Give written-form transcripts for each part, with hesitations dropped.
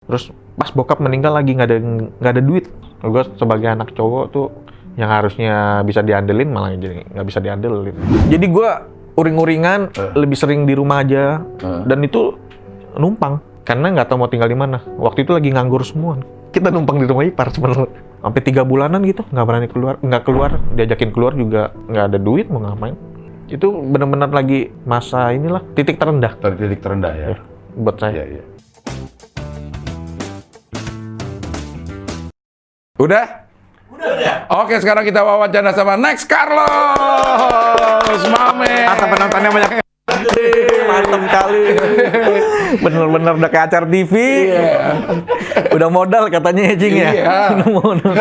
Terus pas bokap meninggal lagi nggak ada duit. Gue sebagai anak cowok tuh yang harusnya bisa diandelin malah jadi nggak bisa diandelin. Jadi gue uring-uringan lebih sering di rumah aja dan itu numpang karena nggak tahu mau tinggal di mana. Waktu itu lagi nganggur semua. Kita numpang di rumah ipar sebenarnya. Sampai 3 bulanan gitu nggak berani keluar, diajakin keluar juga nggak ada duit mau ngapain. Itu benar-benar lagi masa inilah titik terendah. Titik terendah ya. Buat saya. Iya. Udah? Udah. Oke, sekarang kita wawancara sama Next Carlos, Mame. Kata penontonnya banyak. Mantap kali. Bener-bener udah kayak acara TV. Iya. Udah modal katanya Ejing ya. Iya. Udah modal.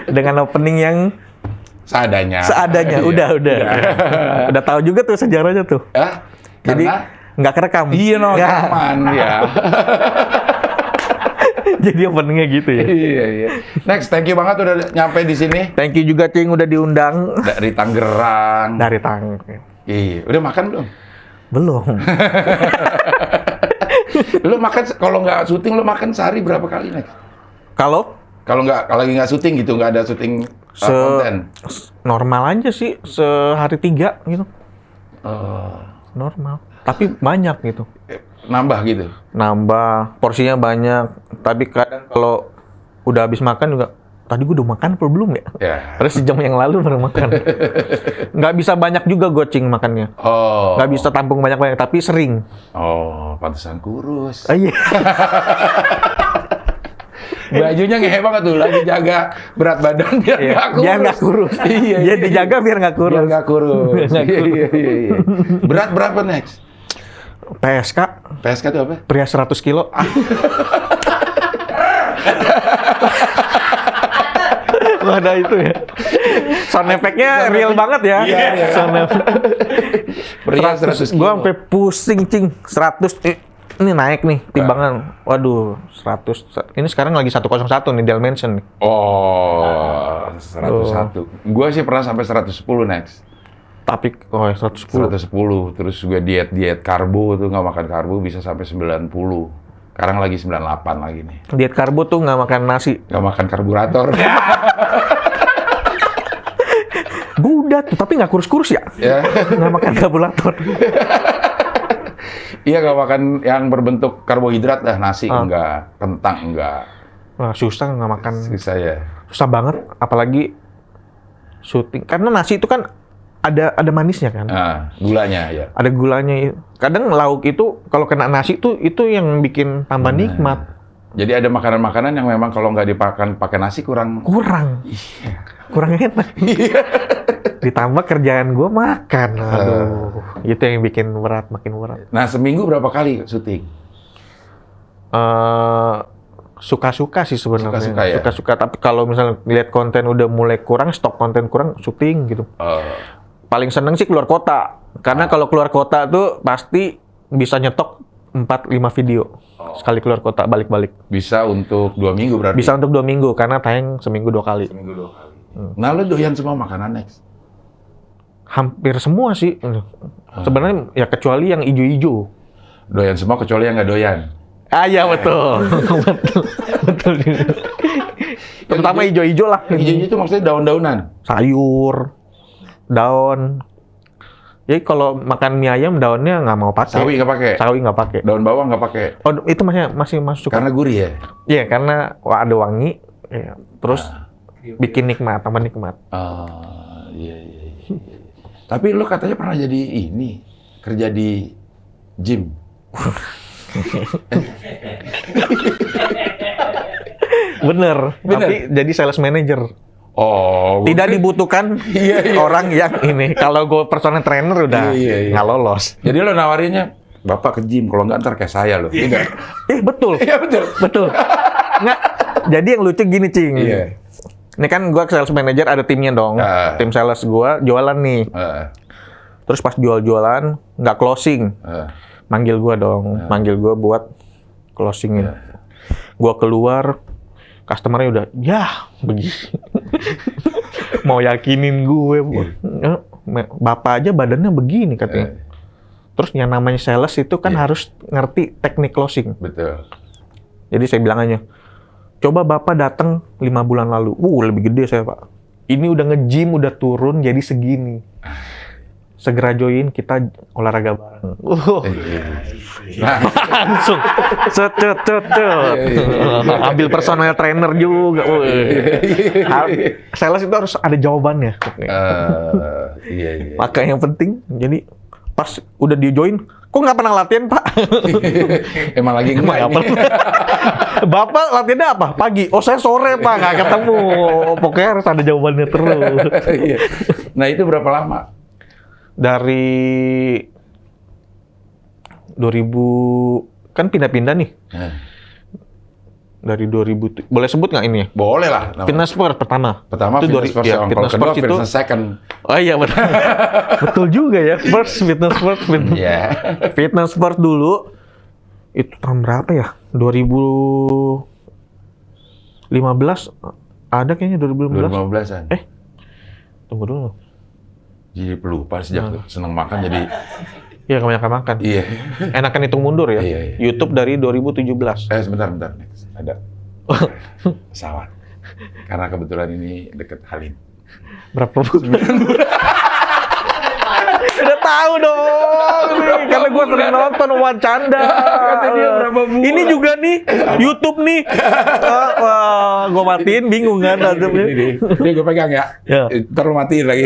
Dengan opening yang Seadanya. seadanya. Iya. Udah. Udah tahu juga tuh sejarahnya tuh. Ya? Jadi Karena? nggak kerekam. Iya, no, Ya. aman. Ya. Jadi openingnya gitu ya. Iya. Next, thank you banget udah nyampe di sini. Thank you juga Cing udah diundang Dari Tangerang. dari Tang. Iya, udah makan belum? Belum. Lu makan kalau nggak syuting lu makan sehari berapa kali, Next? Kalau Kalau lagi nggak syuting gitu, nggak ada syuting konten. normal aja sih sehari 3 gitu. Normal. Tapi banyak gitu. Nambah gitu. Nambah, porsinya banyak. Tapi kadang kalau udah habis makan juga, tadi gue udah makan apa belum ya? Ya. Terus sejam yang lalu baru makan. Nggak bisa banyak juga gocing makannya. Oh. Nggak bisa tampung banyak-banyak, tapi sering. Oh, pantesan kurus. Iya. Bajunya ngehe banget tuh, lagi jaga berat badan biar nggak kurus. Biar nggak kurus. Iya. Dia dijaga biar nggak kurus. Biar nggak kurus. Biar nggak kurus. Iya. Berat berapa, Next? PSK, PSK itu apa? pria 100 kilo. Ada itu ya. Sound effect-nya real banget ya. Iya. Sound effect. Pria 100 kilo. Gua sampai pusing, Cing. 100. Ini naik nih timbangan. Waduh, 100. Ini sekarang lagi 101 nih Dimension nih. Oh, 101. Gua sih pernah sampai 110, Next. Tapi 110. 110. Terus gue diet karbo tuh, nggak makan karbo bisa sampai 90. Sekarang lagi 98 lagi nih. Diet karbo tuh nggak makan nasi. Nggak makan karburator. Gua udah tuh, tapi nggak kurus-kurus ya. Ya. Nggak makan karburator. Iya, nggak makan yang berbentuk karbohidrat dah, nasi enggak, kentang enggak. Nah, susah nggak makan. Susah ya. Susah banget, apalagi syuting. Karena nasi itu kan ada manisnya kan. Nah, gulanya ya. Ada gulanya. Kadang lauk itu kalau kena nasi tuh itu yang bikin tambah nikmat. Jadi ada makanan-makanan yang memang kalau nggak dipakan pakai nasi kurang. Kurang enak. Ditambah kerjaan gue makan. Aduh, itu yang bikin makin berat. Nah, seminggu berapa kali syuting? Suka-suka sih sebenarnya. Suka-suka ya? Suka-suka. Tapi kalau misalnya lihat konten udah mulai kurang, stok konten kurang, syuting gitu. Paling seneng sih keluar kota. Karena kalau keluar kota tuh pasti bisa nyetok 4-5 video. Sekali keluar kota, balik-balik. Bisa untuk 2 minggu berarti? Bisa untuk 2 minggu, karena tayang seminggu 2 kali. Seminggu 2 kali. Nah, lo doyan semua makanan, Next? Hampir semua sih. Sebenarnya ya kecuali yang ijo-ijo. Doyan semua kecuali yang nggak doyan? Ah iya betul. betul. Terutama ijo-ijo lah. Hijau itu maksudnya daun-daunan? Sayur, daun. Jadi kalau makan mie ayam daunnya nggak mau pakai. Sawi nggak pakai? Sawi nggak pakai. Daun bawang nggak pakai? Oh itu masih masuk. Karena gurih ya? Iya karena ada wangi. Ya. Terus bikin nikmat, tambah nikmat. Iya. Tapi lo katanya pernah jadi kerja di gym. Bener. Tapi jadi sales manager. Oh. Tidak dibutuhkan orang yang ini. Kalau gue personal trainer udah nggak lolos. Jadi lo nawarinnya, Bapak ke gym, kalau nggak ntar kayak saya loh. Tidak. Betul. Iya betul. Betul. Nggak. Jadi yang lucu gini, Cing. Iya. Ini kan gue sales manager ada timnya dong. Tim sales gue jualan nih. Terus pas jualan nggak closing. Manggil gue dong. Manggil gue buat closingin. Gue keluar, customernya udah, ya begini. Mau yakinin gue. Bapak aja badannya begini katanya. Terus yang namanya sales itu kan Iya. harus ngerti teknik closing. Betul. Jadi saya bilang aja, coba Bapak datang 5 bulan lalu. Lebih gede saya, Pak. Ini udah nge-gym, udah turun jadi segini. Segera join, kita olahraga bareng. Nah, Langsung. Cet. Ambil personal trainer juga. Sales itu harus ada jawabannya. iya. Maka yang penting, jadi pas udah di join, kok nggak pernah latihan, Pak? Emang lagi enggak ini. Bapak latihannya apa? Pagi. Oh, saya sore, Pak. Nggak ketemu. Pokoknya harus ada jawabannya terus. Iya. Nah, itu berapa lama? Dari 2000, kan pindah-pindah nih. Dari 2000, boleh sebut nggak ini ya? Boleh lah. Fitness First pertama. Pertama itu fitness first, ya, kalau Fitness kedua First itu. fitness second. Oh iya betul. Betul juga ya. Fitness First. Iya. Fitness First dulu. Itu tahun berapa ya? 2015. Ada kayaknya 2015. 2015-an. Tunggu dulu. Jadi pelupa sejak seneng makan jadi. Iya, kebanyakan makan. Iya. Enakan hitung mundur ya. Iya. YouTube dari 2017. Sebentar. Next. Ada pesawat. Karena kebetulan ini deket Halim. Berapa bulan? Udah tahu dong. Nih, karena gue sering nonton Wacanda. Kata dia berapa bulan. Ini juga nih YouTube nih. Gue matiin bingung kan. Ini gue pegang ya. Ya. Ntar lu matiin lagi.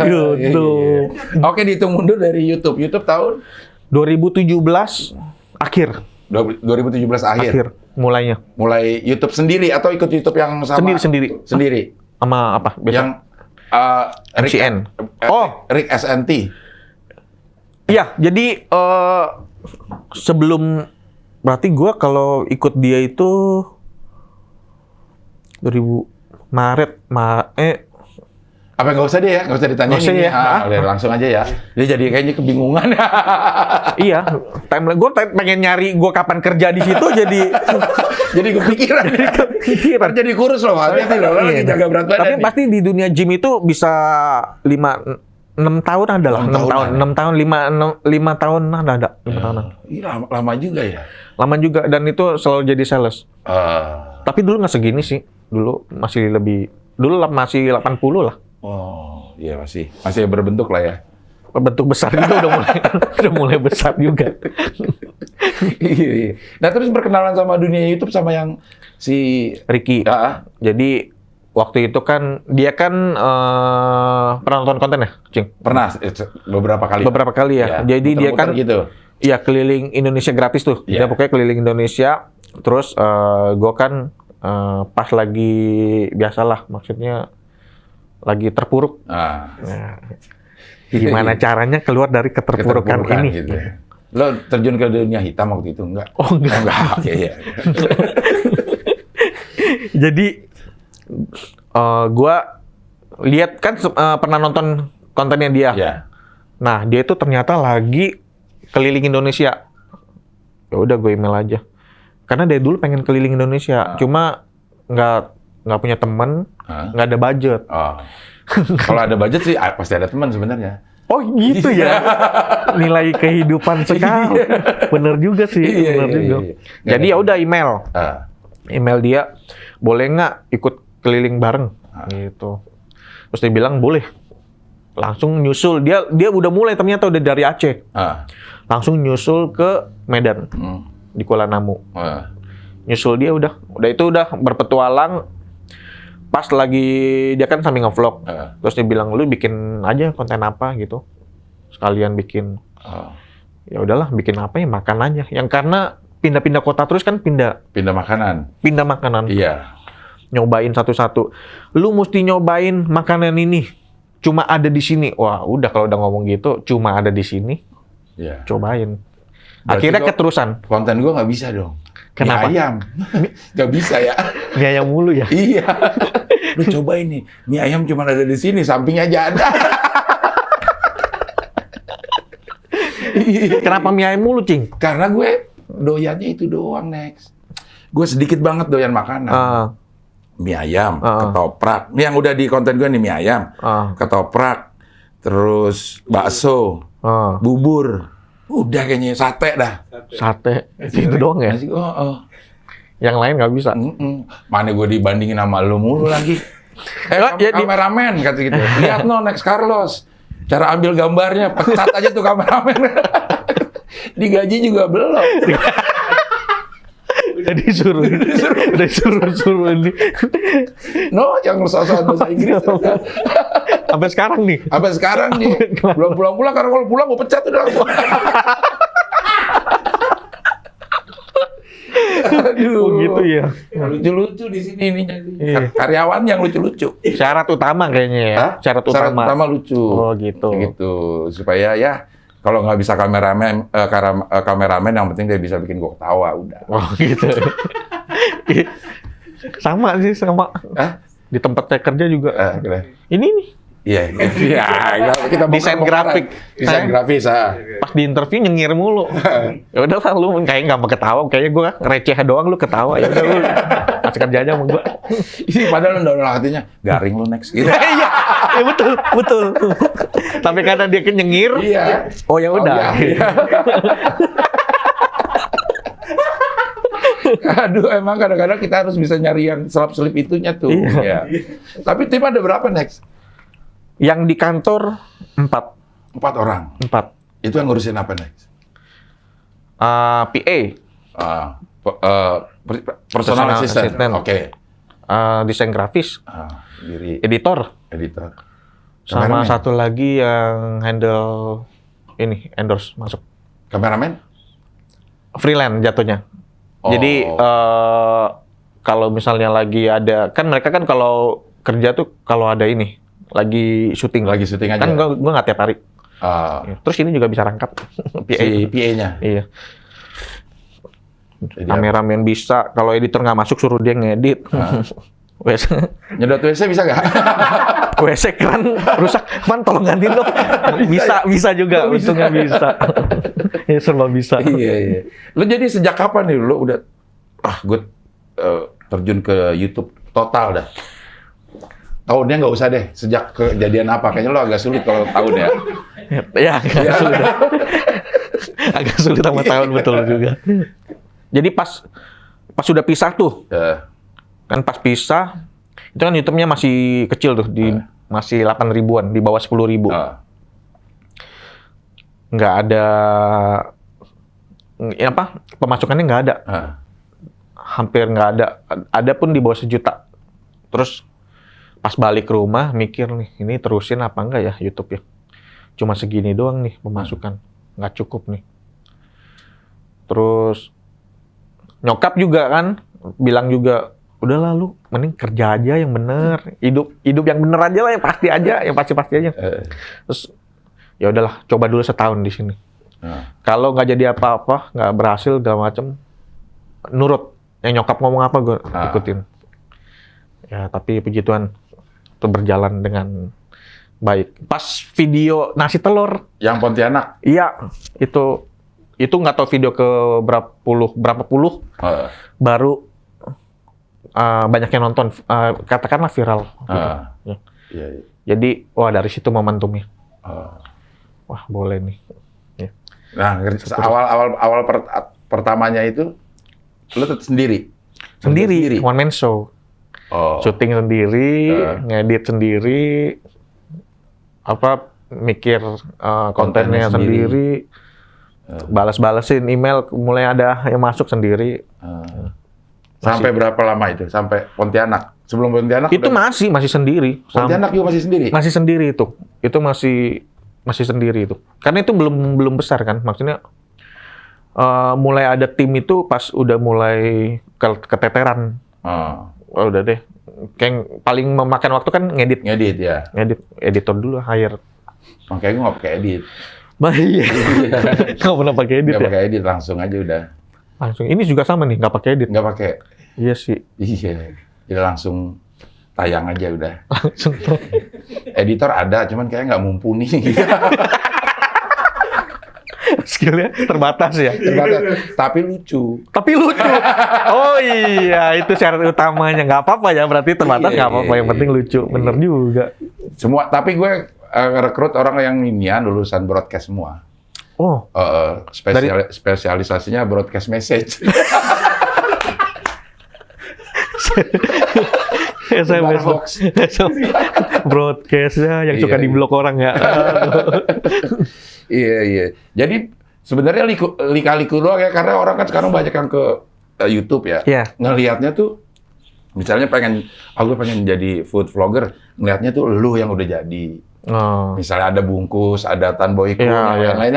YouTube. Oke, dihitung mundur dari YouTube. YouTube tahun 2017 akhir. 2017 akhir. Mulainya. Mulai YouTube sendiri atau ikut YouTube yang sama? Sendiri. Sendiri. Sama apa? Yang MCN. Rick SNT. Iya, jadi sebelum berarti gue kalau ikut dia itu 2000 Maret, Apa nggak usah deh ya, nggak usah ditanyain Nggak usah ini. ya. Udah langsung aja ya. Dia jadi kayaknya kebingungan. iya, timeline gue pengen nyari gue kapan kerja di situ jadi Jadi kepikiran. kepikiran. Jadi kurus loh, hati-hati loh. Lo lagi Iya. jaga berat badan. Tapi nih. pasti di dunia gym itu bisa 6 tahun ada lah, 6 tahun, 5 tahun ada, 5 tahunan. Iya, lama juga ya. Lama juga dan itu selalu jadi sales. Tapi dulu nggak segini sih, dulu masih masih 80 lah. Oh, iya masih berbentuk lah ya. Bentuk besar juga udah mulai besar juga. Nah, terus berkenalan sama dunia YouTube sama yang si Ricky. Jadi waktu itu kan dia kan pernah nonton konten ya, Cing? pernah beberapa kali. Beberapa kali ya. Jadi dia muter-muter kan gitu. iya keliling Indonesia gratis tuh. Iya. Dia pokoknya keliling Indonesia. Terus gue kan pas lagi biasalah, maksudnya lagi terpuruk. Nah, gimana caranya keluar dari keterpurukan ini? Gitu. Lo terjun ke dunia hitam waktu itu enggak? Oh enggak. Iya. Jadi gue lihat kan pernah nonton kontennya dia. Iya. Nah dia itu ternyata lagi keliling Indonesia. Ya udah gue email aja. Karena dari dulu pengen keliling Indonesia, cuma nggak punya teman, nggak ada budget. Kalau ada budget sih pasti ada teman sebenarnya. Oh gitu ya, nilai kehidupan sekali. Bener juga sih, bener juga. Jadi ya udah email dia, boleh nggak ikut keliling bareng, gitu. Terus dia bilang boleh. Langsung nyusul, dia udah mulai ternyata udah dari Aceh. Langsung nyusul ke Medan, di Kuala Namu. Nyusul dia udah itu udah berpetualang. Pas lagi dia kan sambil nge-vlog, terus dia bilang lu bikin aja konten apa gitu, sekalian bikin. Ya udahlah, bikin apa ya, makan aja. Yang karena pindah-pindah kota terus kan pindah makanan. Iya. Nyobain satu-satu. Lu mesti nyobain makanan ini. Cuma ada di sini. Wah, udah kalau udah ngomong gitu, cuma ada di sini. Iya. Cobain. Berarti Akhirnya keterusan. Konten gua nggak bisa dong. Kenapa? Mie ayam. Nggak bisa ya. Mie ayam mulu ya? Iya. Lu coba ini. Mie ayam cuma ada di sini, sampingnya aja ada. Kenapa mie ayam mulu, Cing? Karena gue doyannya itu doang, Next. Gue sedikit banget doyan makanan. Mie ayam, ketoprak. Ini yang udah di konten gue nih, mie ayam, ketoprak, terus bakso, Oh, bubur. Udah kayaknya sate dah. sate. Itu doang ya? Nasi, oh. Yang lain nggak bisa. Mana gue dibandingin sama lu mulu lagi. Ya, Kameramen kata gitu. Lihat no next Carlos. Cara ambil gambarnya, pecat aja tuh kameramen. Digaji juga belum. Udah disuruh ini. No, jangan soal bahasa Inggris. Sampai sekarang nih. Sampai sekarang nih. Belum pulang-pulang, karena kalau pulang gue pecat udah. Aduh. Oh gitu ya. Lucu-lucu di sini ininya. Iya. Karyawan yang lucu-lucu. Syarat utama kayaknya ya. Hah? Syarat utama lucu. Oh gitu. Gitu. Supaya ya kalau nggak bisa kameramen yang penting dia bisa bikin gua ketawa udah. Oh gitu. Sama sih sama. Hah? Di tempat saya kerja juga. Kira. Ini nih. Iya, kita Desain grafik. Desain grafis, Pas di interview nyengir mulu. Ya udah lah lu kayak nggak mau ketawa, kayaknya gua receh doang lu ketawa ya udah lu masih kerja aja sama gua. Ini padahal dalam hatinya garing lu next gitu. Iya, ya betul. Tapi karena dia nyengir. Iya. Oh ya udah. Iya. Aduh, emang kadang-kadang kita harus bisa nyari yang selap-selip itunya tuh. Iya. Ya. Tapi tim ada berapa next? Yang di kantor 4. 4 orang. 4. Itu yang ngurusin apa next? PA. Personal assistant. Oke. Desain grafis. Diri Editor. Sama Kameramen. satu lagi yang handle ini, endorse masuk. Kameramen? Freelance jatuhnya. Oh. Jadi kalau misalnya lagi ada, kan mereka kan kalau kerja tuh kalau ada ini, lagi syuting. Lagi syuting aja. Kan gua nggak tiap hari. Terus ini juga bisa rangkap. PA. Si PA-nya? Iya. Jadi Kameramen bisa, kalau editor nggak masuk suruh dia ngedit. WC. Nyedot WC bisa nggak? WC keran rusak, man tolong gantiin dong. Bisa juga, untungnya bisa. Ya serba bisa. Iya. Lu jadi sejak kapan nih lu udah gue terjun ke YouTube total dah? Tahunnya nggak usah deh, sejak kejadian apa? Kayaknya lo agak sulit kalau tahun ya. Ya, agak sulit. Agak sulit sama tahun betul juga. Jadi pas sudah pisah tuh, kan pas pisah, itu kan YouTube-nya masih kecil tuh, masih 8 ribuan, di bawah 10 ribu. Nggak ada, pemasukannya nggak ada. Hampir nggak ada. Ada pun di bawah 1 juta. Terus pas balik ke rumah mikir nih, ini terusin apa enggak ya YouTube ya? Cuma segini doang nih pemasukan, nggak cukup nih. Terus nyokap juga kan bilang juga, udah lalu mending kerja aja yang bener, hidup yang bener aja lah, yang pasti aja, yang pasti aja. Terus ya udahlah, coba dulu setahun di sini. Kalau nggak jadi apa-apa, nggak berhasil, segala macem, nurut. Yang nyokap ngomong apa gue ikutin. Ya tapi puji Tuhan, itu berjalan dengan baik. Pas video nasi telur. Yang Pontianak? Iya, itu nggak tahu video ke berapa puluh, baru banyak yang nonton, katakanlah viral. Gitu. Iya. Jadi, wah dari situ momentumnya. Wah boleh nih. Ya. Nah, awal pertamanya itu, lu sendiri? Sendiri, one man show. Syuting sendiri, ngedit sendiri, mikir kontennya sendiri. Balas-balasin email, mulai ada yang masuk sendiri. Sampai berapa lama itu? Sampai Pontianak? Sebelum Pontianak? Itu masih sendiri. Pontianak juga masih sendiri? Masih sendiri itu. Itu masih sendiri itu. Karena itu belum besar kan. Maksudnya mulai ada tim itu pas udah mulai keteteran. Oh, udah deh. Kayak paling memakan waktu kan ngedit. Ngedit ya? Ngedit. Editor dulu, hire. Makanya gue nggak pakai edit. Iya. Nggak pernah pakai edit nggak ya? pakai edit, langsung aja udah. Langsung. Ini juga sama nih, nggak pakai edit. Nggak pakai? Iya sih. Iya. Jadi langsung tayang aja udah. Langsung. Editor ada, cuman kayaknya nggak mumpuni. Skillnya terbatas ya? Terbatas. Tapi lucu. Oh iya, itu syarat utamanya. Nggak apa-apa ya, berarti terbatas nggak apa-apa. Yang penting lucu. Bener juga. Semua, tapi gue rekrut orang yang inian lulusan broadcast semua. Oh, Spesialisasinya broadcast message. SMS Hoax. broadcastnya yang suka Iya, diblok orang ya. Iya. Jadi sebenarnya lika-liku doang ya, karena orang kan sekarang banyak yang ke YouTube ya. Iya. Ngelihatnya tuh, misalnya gue pengen jadi food vlogger, ngelihatnya tuh lu yang udah jadi. Oh. Misalnya ada bungkus, ada Tan Boyko, Iya. yang lain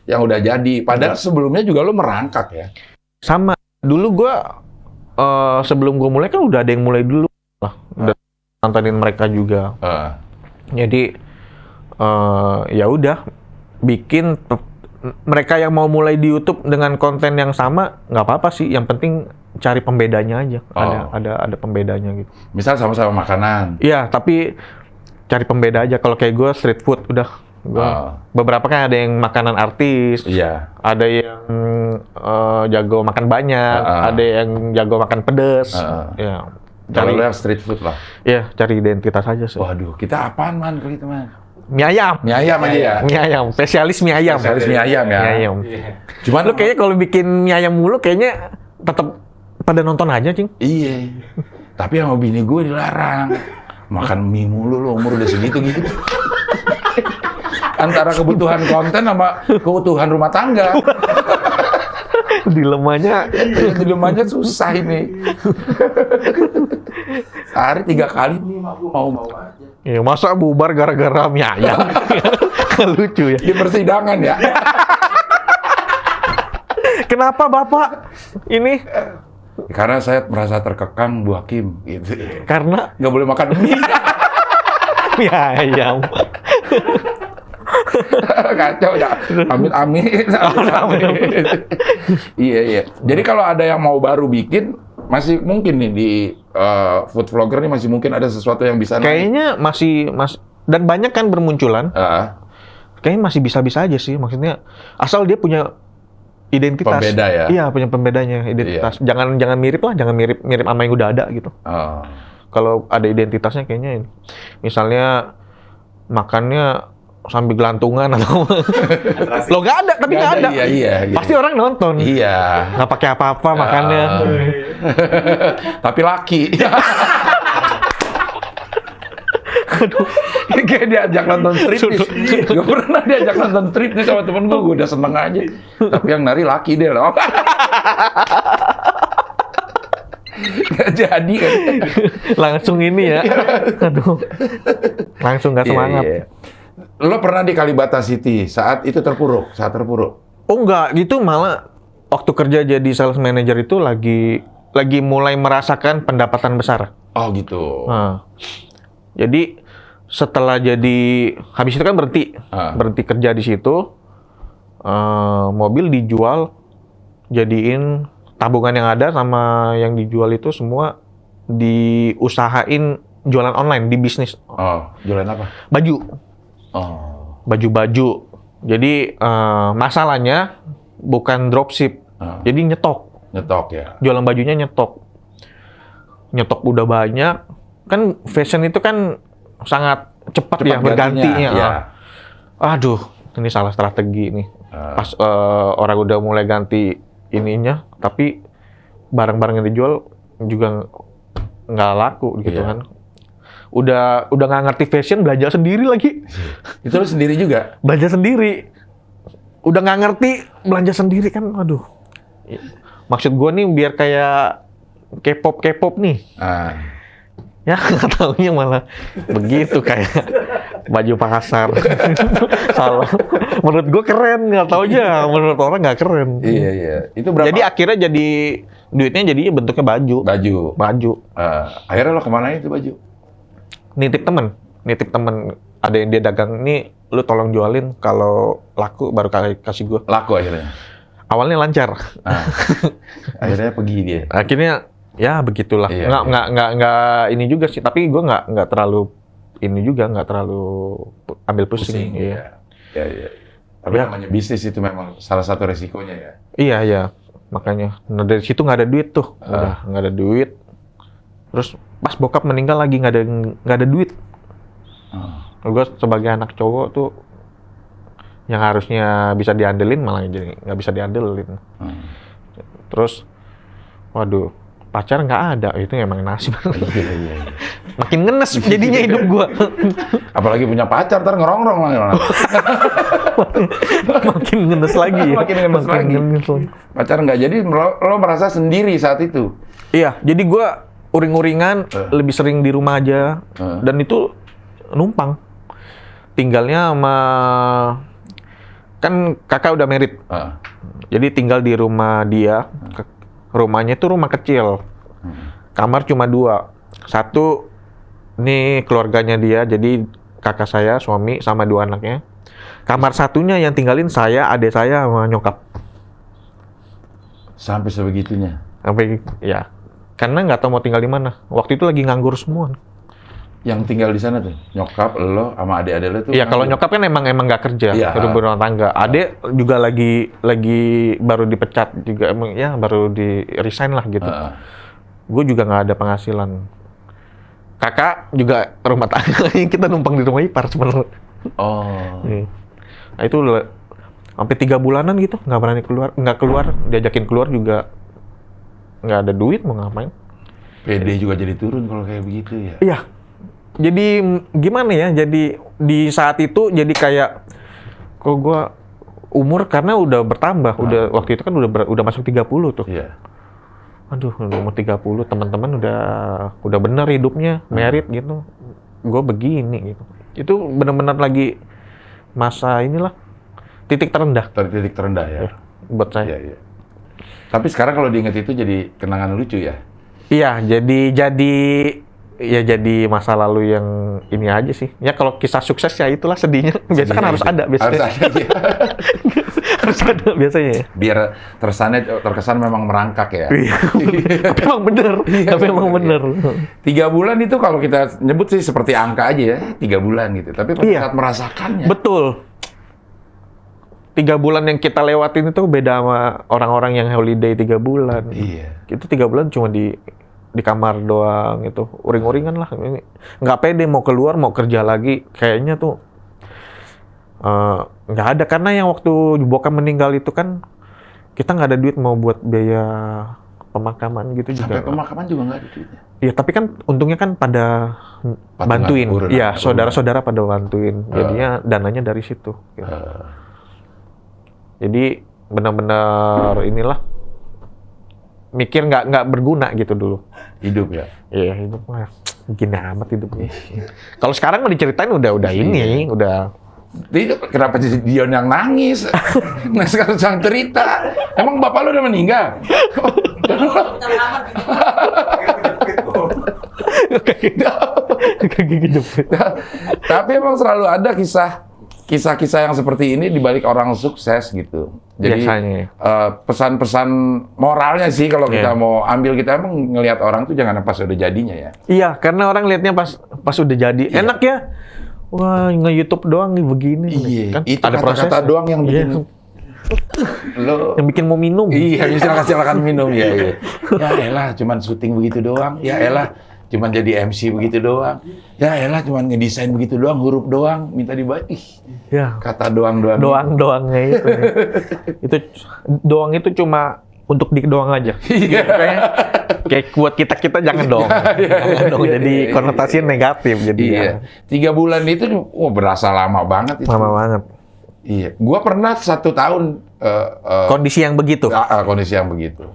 yang udah jadi. Padahal sebelumnya juga lu merangkak ya. Sama. Dulu gua sebelum gua mulai kan udah ada yang mulai dulu lah. Udah nontonin mereka juga. Jadi ya udah bikin mereka yang mau mulai di YouTube dengan konten yang sama nggak apa-apa sih. Yang penting cari pembedanya aja. Ada pembedanya gitu. Misal sama-sama makanan. Iya, tapi cari pembeda aja. Kalau kayak gue street food udah. Beberapa kan ada yang makanan artis. Iya. Ada yang jago makan banyak. Ada yang jago makan pedes. Ya. Kalau lu yang street food lah. Iya, cari identitas aja sih. Waduh, kita apaan man kalau itu man? Mie ayam. Mie ayam aja ya. Mie ayam, spesialis mie ayam. Spesialis mie ayam ya. Mie ayam. Cuman Lu kayaknya kalau bikin mie ayam mulu kayaknya tetap pada nonton aja, Cing. iya. Tapi sama bini gue dilarang. Makan mie mulu lu, umur udah segitu gitu. Antara kebutuhan konten sama kebutuhan rumah tangga. Dilemanya susah ini. Sehari 3 kali nih mau aja. Ya, masa bubar gara-gara mie ayam? Lucu ya. Di persidangan ya. Kenapa Bapak ini? Karena saya merasa terkekang Bu Hakim gitu. Karena Nggak boleh makan mie. mie ayam. Kacau ya. Amit-amit. Iya. Jadi kalau ada yang mau baru bikin, masih mungkin nih di food vlogger nih masih mungkin ada sesuatu yang bisa naik. Kayaknya masih dan banyak kan bermunculan. Kayaknya masih bisa-bisa aja sih. Maksudnya asal dia punya identitas. Pembeda ya? Iya, punya pembedanya, identitas. Iya. Jangan mirip lah, jangan mirip sama yang udah ada gitu. Kalau ada identitasnya kayaknya ini. Misalnya makannya sambil gelantungan atau lo nggak ada, tapi nggak ada. Iya. Pasti orang nonton. Iya. Nggak pakai apa-apa makannya. Tapi laki. Aduh, kayak diajak nonton striptease. Gak pernah diajak nonton striptease sama temen gue udah seneng aja. Tapi yang nari laki deh loh. Gak jadi kan. Langsung ini ya. Aduh. Langsung nggak semangat. Iya. Lo pernah di Kalibata City saat itu terpuruk? Oh enggak, gitu malah waktu kerja jadi sales manager itu lagi mulai merasakan pendapatan besar. Oh gitu. Nah, jadi setelah habis itu kan berhenti kerja di situ, mobil dijual, jadiin tabungan yang ada sama yang dijual itu semua diusahain jualan online di bisnis. Oh, jualan apa? Baju. Oh. Baju-baju. Jadi masalahnya bukan dropship, jadi nyetok. Nyetok ya. Jualan bajunya nyetok. Nyetok udah banyak. Kan fashion itu kan sangat cepat ya bergantinya. Ya. Aduh, ini salah strategi nih. Pas orang udah mulai ganti ininya, tapi barang-barang yang dijual juga nggak laku gitu kan. Udah nggak ngerti fashion, belanja sendiri lagi. Itu lo sendiri juga? Belanja sendiri. Udah nggak ngerti, belanja sendiri kan, aduh. Maksud gue nih biar kayak K-pop nih. Ya nggak taunya malah begitu kayak baju pasar. Salah. Menurut gue keren, nggak taunya. Menurut orang nggak keren. Iya. Itu berapa? Jadi akhirnya duitnya jadinya bentuknya baju. Baju. Akhirnya lo kemana itu baju? Nitip temen. Ada yang dia dagang, nih lu tolong jualin, kalau laku baru kasih gue. Laku akhirnya? Awalnya lancar. Akhirnya pergi dia? Akhirnya ya begitulah. Nggak ini juga sih, tapi gue nggak terlalu ini juga, nggak terlalu ambil pusing. Iya. Tapi namanya bisnis itu memang salah satu resikonya ya? Iya. Makanya. Nah, dari situ nggak ada duit tuh. Udah nggak ada duit. Terus pas bokap meninggal lagi nggak ada duit. Gue sebagai anak cowok tuh yang harusnya bisa diandelin malah jadi nggak bisa diandelin. Terus, waduh, pacar nggak ada, itu emang nasib. Iya. Makin ngenes jadinya hidup gue. Apalagi punya pacar, ntar ngerongrong lah. Makin ngenes lagi ya. Makin ngenes lagi. Pacar nggak jadi, lo merasa sendiri saat itu? Iya, jadi gue uring-uringan, lebih sering di rumah aja. Dan itu numpang. Tinggalnya sama... Kan kakak udah married. Jadi tinggal di rumah dia. Rumahnya itu rumah kecil. Kamar cuma 2. Satu, ini keluarganya dia, jadi kakak saya, suami, sama 2 anaknya. Kamar satunya yang tinggalin saya, adik saya, sama nyokap. Sampai sebegitunya? Sampai, ya. Karena nggak tahu mau tinggal di mana. Waktu itu lagi nganggur semua. Yang tinggal di sana tuh? Nyokap, lo, sama adik-adik lo tuh? Iya, kalau nyokap kan emang nggak kerja, berumah tangga. Adik juga lagi baru dipecat juga, emang ya baru di resign lah gitu. Gue juga nggak ada penghasilan. Kakak juga rumah tangga, kita numpang di rumah ipar sebenarnya. Nah itu sampai 3 bulanan gitu, nggak berani keluar, diajakin keluar juga nggak ada duit, mau ngapain. PD juga jadi turun kalau kayak begitu ya? Iya. Jadi gimana ya? Jadi di saat itu jadi kayak kok gua umur karena udah bertambah, waktu itu kan udah masuk 30 tuh. Iya. Aduh, umur 30, teman-teman udah bener hidupnya, married gitu. Gue begini gitu. Itu benar-benar lagi masa inilah titik terendah. Titik terendah ya. Buat saya. Iya. Tapi sekarang kalau diingat itu jadi kenangan lucu ya? Iya, jadi masa lalu yang ini aja sih. Ya kalau kisah sukses ya itulah sedihnya. Biasa kan harus ada biasanya. Harus ada, ya. Harus ada biasanya. Biar terkesan memang merangkak ya. Tapi emang bener. Tapi emang bener. 3 bulan itu kalau kita nyebut sih seperti angka aja ya. 3 bulan gitu. Tapi pada saat merasakannya. Betul. 3 bulan yang kita lewatin itu beda sama orang-orang yang holiday 3 bulan. Iya. Itu 3 bulan cuma di kamar doang itu, uring-uringan lah. Nggak pede mau keluar, mau kerja lagi. Kayaknya tuh nggak ada. Karena yang waktu bokap meninggal itu kan kita nggak ada duit mau buat biaya pemakaman gitu. Sampai juga. pemakaman juga nggak ada duitnya? Iya, tapi kan untungnya kan pada bantuin. Iya, saudara-saudara pada bantuin. Jadinya dananya dari situ. Gitu. Jadi benar-benar inilah mikir nggak berguna gitu dulu. Hidup ya? Iya, hidup mah gini amat hidupnya. Kalau sekarang mah diceritain udah ini, udah. Itu kenapa Dion yang nangis? Nah sekarang sang cerita. Emang bapak lu udah meninggal? Tapi emang selalu ada kisah-kisah yang seperti ini di balik orang sukses gitu. Jadi pesan-pesan moralnya sih kalau kita mau ambil, kita emang ngelihat orang tuh jangan pas udah jadinya ya. Iya, karena orang lihatnya pas udah jadi. Enak ya. Wah, nge-YouTube doang nih begini. Iya, Kan itu ada kata-kata doang yang bikin yang bikin mau minum. Iya, silakan minum ya. Ya elah, cuman syuting begitu doang. Ya elah, cuman jadi MC begitu doang. Ya elah, cuman ngedesain begitu doang, huruf doang, minta dibaca. Ya. Kata doang-doang. Doang-doangnya itu. Itu doang itu cuma untuk dik doang aja. Iya. Kayak buat kita jangan dong. Jangan dong. Jadi konotasinya negatif. Jadi iya. 3 bulan itu berasa lama banget itu. Lama banget. Iya. Gua pernah 1 tahun kondisi yang begitu. Kondisi yang begitu.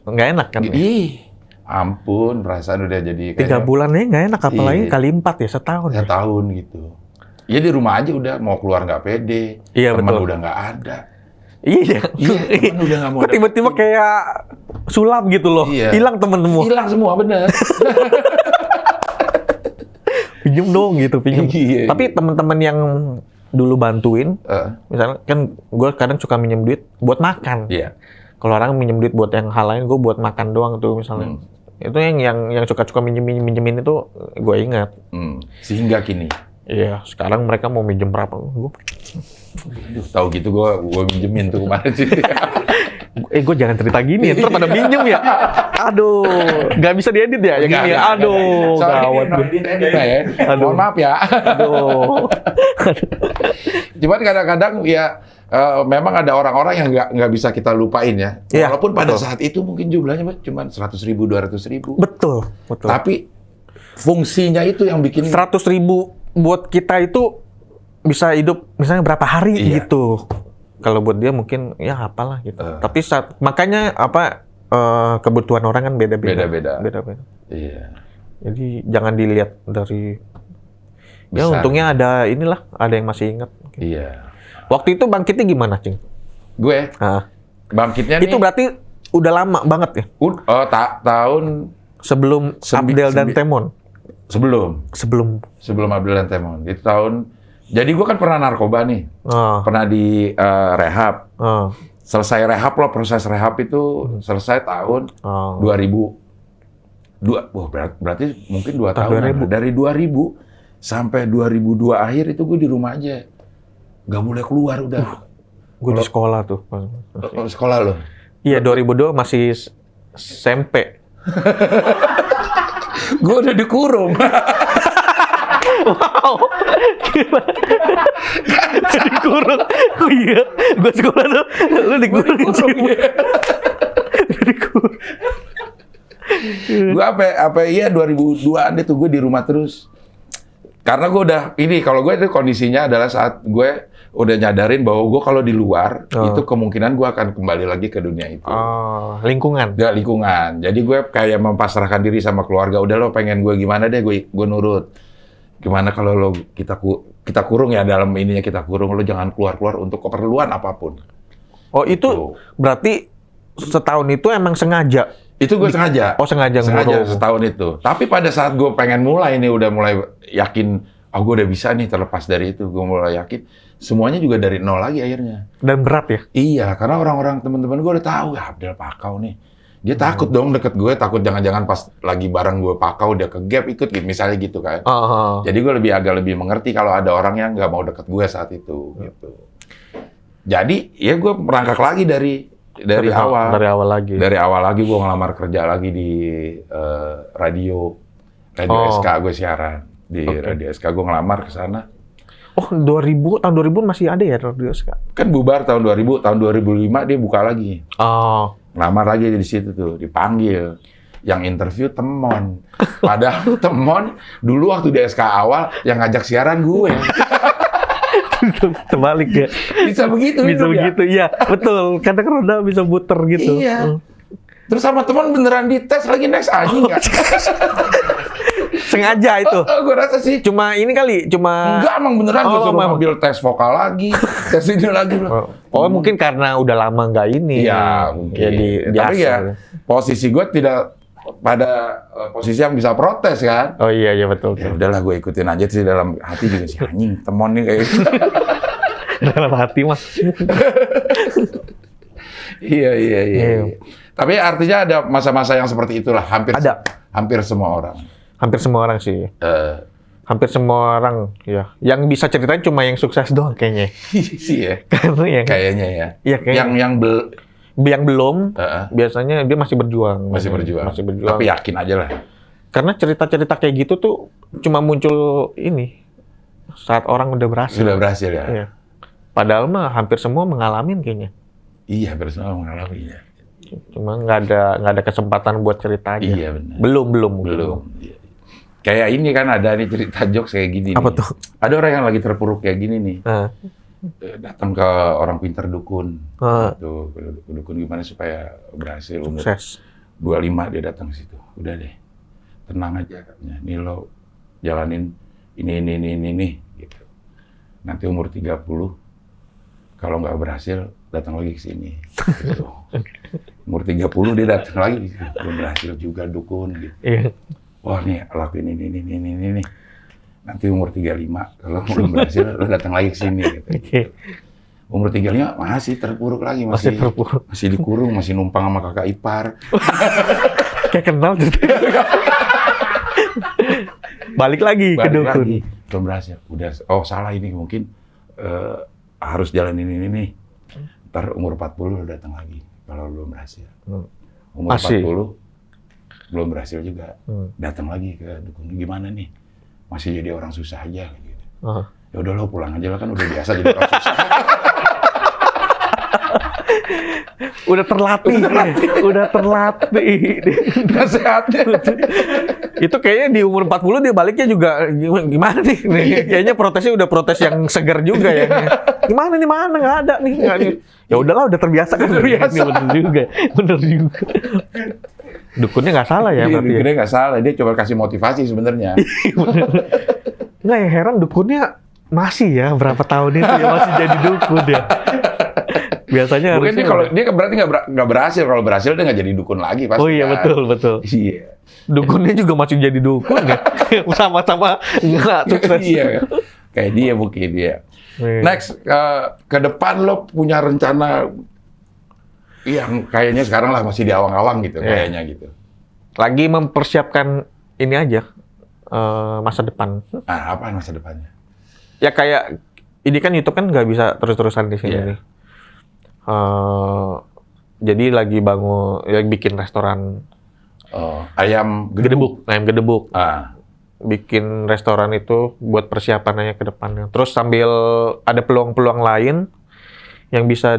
Nggak enak kan? Ih, ampun, perasaan udah jadi 3 bulannya nggak enak, apalagi kali 4 ya, setahun. Setahun gitu. Ya di rumah aja udah, mau keluar nggak pede. Iya, teman betul. udah nggak ada. Iya. Teman udah nggak mau. Kok tiba-tiba kayak sulap gitu loh. Iya. Hilang temen semua. Hilang semua, bener. Pinjem dong gitu, pinjem. Iya. Tapi teman-teman yang dulu bantuin, misalnya kan gue kadang suka minjem duit buat makan. Iya. Kalau orang minjem duit buat yang hal lain, gue buat makan doang tuh misalnya. Itu yang suka-suka minjemin itu gue ingat. Sehingga kini. Iya, sekarang mereka mau minjem berapa? Gue tahu gitu gue minjemin tuh kemarin sih. gue jangan cerita gini, ntar pada minjem ya. Aduh, nggak bisa diedit ya yang ini. Aduh, gawat. Mohon maaf ya. Aduh. Cuman kadang-kadang ya memang ada orang-orang yang nggak bisa kita lupain ya. Iya, Walaupun pada betul. saat itu mungkin jumlahnya cuma 100.000, 200.000. Betul. Tapi fungsinya itu yang bikin 100.000 buat kita itu bisa hidup misalnya berapa hari Iya. gitu. Kalau buat dia mungkin ya apalah gitu. Tapi makanya kebutuhan orang kan beda-beda. Beda-beda. Iya. Jadi jangan dilihat dari ya Besar. untungnya ada yang masih ingat. Iya. Waktu itu bangkitnya gimana, Cing? Gue Nah, bangkitnya itu nih berarti udah lama banget ya? tahun Sebelum Abdel dan Temon? sebelum Abdel dan Temon. Itu tahun. Jadi gue kan pernah narkoba nih. Oh, Pernah di rehab. oh, Selesai rehab loh, proses rehab itu selesai tahun oh. 2000. Berarti mungkin 2 tahun. 2000. Dari 2000 sampai 2002 akhir itu gue di rumah aja. Nggak boleh keluar udah. Gue di sekolah tuh. Sekolah loh. Iya, 2002 masih SMP. Gue udah dikurung. Wow. Dikurung. Oh iya, gue sekolah tuh lu dikurung. Dikurung. Gue iya 2002-an deh tuh gue di rumah terus. Karena gue udah kalau gue itu kondisinya adalah saat gue udah nyadarin bahwa gue kalau di luar itu kemungkinan gue akan kembali lagi ke dunia itu. Oh, lingkungan. Gak lingkungan. Jadi gue kayak mempasrahkan diri sama keluarga. Udah lo pengen gue gimana deh, gue nurut. Gimana kalau lo kita kurung ya, dalam ininya kita kurung, lo jangan keluar-keluar untuk keperluan apapun. Oh, itu berarti setahun itu emang sengaja. Itu gue sengaja. Oh, sengaja ngurung. Setahun itu. Tapi pada saat gue pengen mulai nih, udah mulai yakin, gue udah bisa nih terlepas dari itu. Gue mulai yakin, semuanya juga dari nol lagi akhirnya. Dan berat ya? Iya, karena orang-orang teman-teman gue udah tahu, ya Abdel pakau nih. Dia takut dong deket gue, takut jangan-jangan pas lagi bareng gue pakau, dia ke gap ikut gitu, misalnya gitu kan. Jadi gue agak lebih mengerti kalau ada orang yang nggak mau deket gue saat itu. Gitu. Jadi, ya gue merangkak lagi dari awal. Dari awal lagi. Dari awal lagi gue ngelamar kerja lagi di radio SK, gue siaran di radio SK, gue ngelamar ke sana. Oh, tahun 2000 masih ada ya radio SK? Kan bubar tahun 2000, tahun 2005 dia buka lagi. Oh. Ngelamar lagi di situ tuh, dipanggil. Yang interview Temon. Padahal Temon dulu waktu di SK awal yang ngajak siaran gue. Terbalik ya. Bisa begitu. Bisa begitu, ya. Betul. Kadang roda bisa muter gitu. Iya. Terus sama teman beneran dites lagi next anjing nggak? Sengaja itu. Gue rasa sih. Cuma ini kali, Enggak, emang beneran gue suruh emang. ambil tes vokal lagi, tes ini lagi. Oh, mungkin karena udah lama nggak ini. Iya, mungkin. Jadi Tapi biasa. ya, posisi gue tidak pada posisi yang bisa protes kan. Oh iya betul. Ya udahlah, gue ikutin aja sih, dalam hati juga sih, anjing Temon nih kayak gitu. Dalam hati mas. Iya. Tapi artinya ada masa-masa yang seperti itulah, hampir semua orang. Hampir semua orang sih. Hampir semua orang ya. Yang bisa ceritain cuma yang sukses doang kayaknya. Sih ya. Karena yang Kayaknya ya. Iya, kayaknya. Yang belum, biasanya dia masih berjuang. Masih berjuang. Tapi yakin aja lah. Karena cerita-cerita kayak gitu tuh cuma muncul ini saat orang udah berhasil. Sudah berhasil ya. Iya. Padahal mah hampir semua mengalami kayaknya. Iya, hampir semua mengalaminya. Cuma nggak ada kesempatan buat cerita aja. Iya benar. Belum. Iya. Kayak ini kan ada nih cerita jokes kayak gini. Apa nih. tuh? Ada orang yang lagi terpuruk kayak gini nih. Nah. Datang ke orang pintar dukun. Tuh, dukun gimana supaya berhasil umur Sukses. 25 dia datang ke situ. Udah deh. Tenang aja katanya. Nih lo jalanin ini gitu. Nanti umur 30 kalau nggak berhasil datang lagi ke sini. Gitu. Umur 30 dia datang lagi, belum berhasil juga dukun gitu. Iya. Wah nih lakuin ini. Nanti umur 35 kalau belum berhasil lo datang lagi ke sini gitu. Oke. Umur 35 masih terpuruk lagi, Masih terpuruk. masih dikurung, masih numpang sama kakak ipar. Kayak kenal gitu. Balik lagi ke dukun. Lagi. Belum berhasil. Udah, salah ini mungkin harus jalan ini. Ntar umur 40 lo datang lagi. kalau belum berhasil. Hmm. Umur Masih. 40 belum berhasil juga. Hmm. Datang lagi ke dukun, gimana nih? Masih jadi orang susah aja gitu. Ah. Ya udah lo pulang aja lah, kan udah biasa jadi orang susah. Udah terlatih. Udah terlatih. Nasehatnya. Itu kayaknya di umur 40 dia baliknya juga gimana nih? Kayaknya protesnya udah protes yang segar juga ya. Gimana nih, mana nggak ada nih. Nggak nih. Ya udahlah, udah terbiasa kan. Terbiasa. Bener juga. Bener juga. Dukunnya nggak salah ya Iya, berarti. Ya? dukunnya nggak salah, dia coba kasih motivasi sebenarnya. Nggak, yang heran dukunnya masih ya berapa tahun itu ya masih jadi dukun ya. Biasanya Mungkin harusnya dia kalau dia berarti nggak berhasil, kalau berhasil dia nggak jadi dukun lagi pasti. Oh iya, kan? betul. Iya. Dukunnya juga masih jadi dukun ya. Sama-sama nggak sukses. Iya. Kayak dia mungkin dia. Iya. Next, ke depan lo punya rencana yang kayaknya sekarang lah masih di awang-awang gitu, Iya. kayaknya gitu. Lagi mempersiapkan ini aja masa depan. Nah, apa masa depannya? Ya kayak ini kan YouTube kan nggak bisa terus-terusan di sini Iya. nih. Jadi lagi bangun, ya bikin restoran Oh, ayam gedebuk. ayam gedebuk. Ah, Bikin restoran itu buat persiapannya ke depannya. Terus sambil ada peluang-peluang lain yang bisa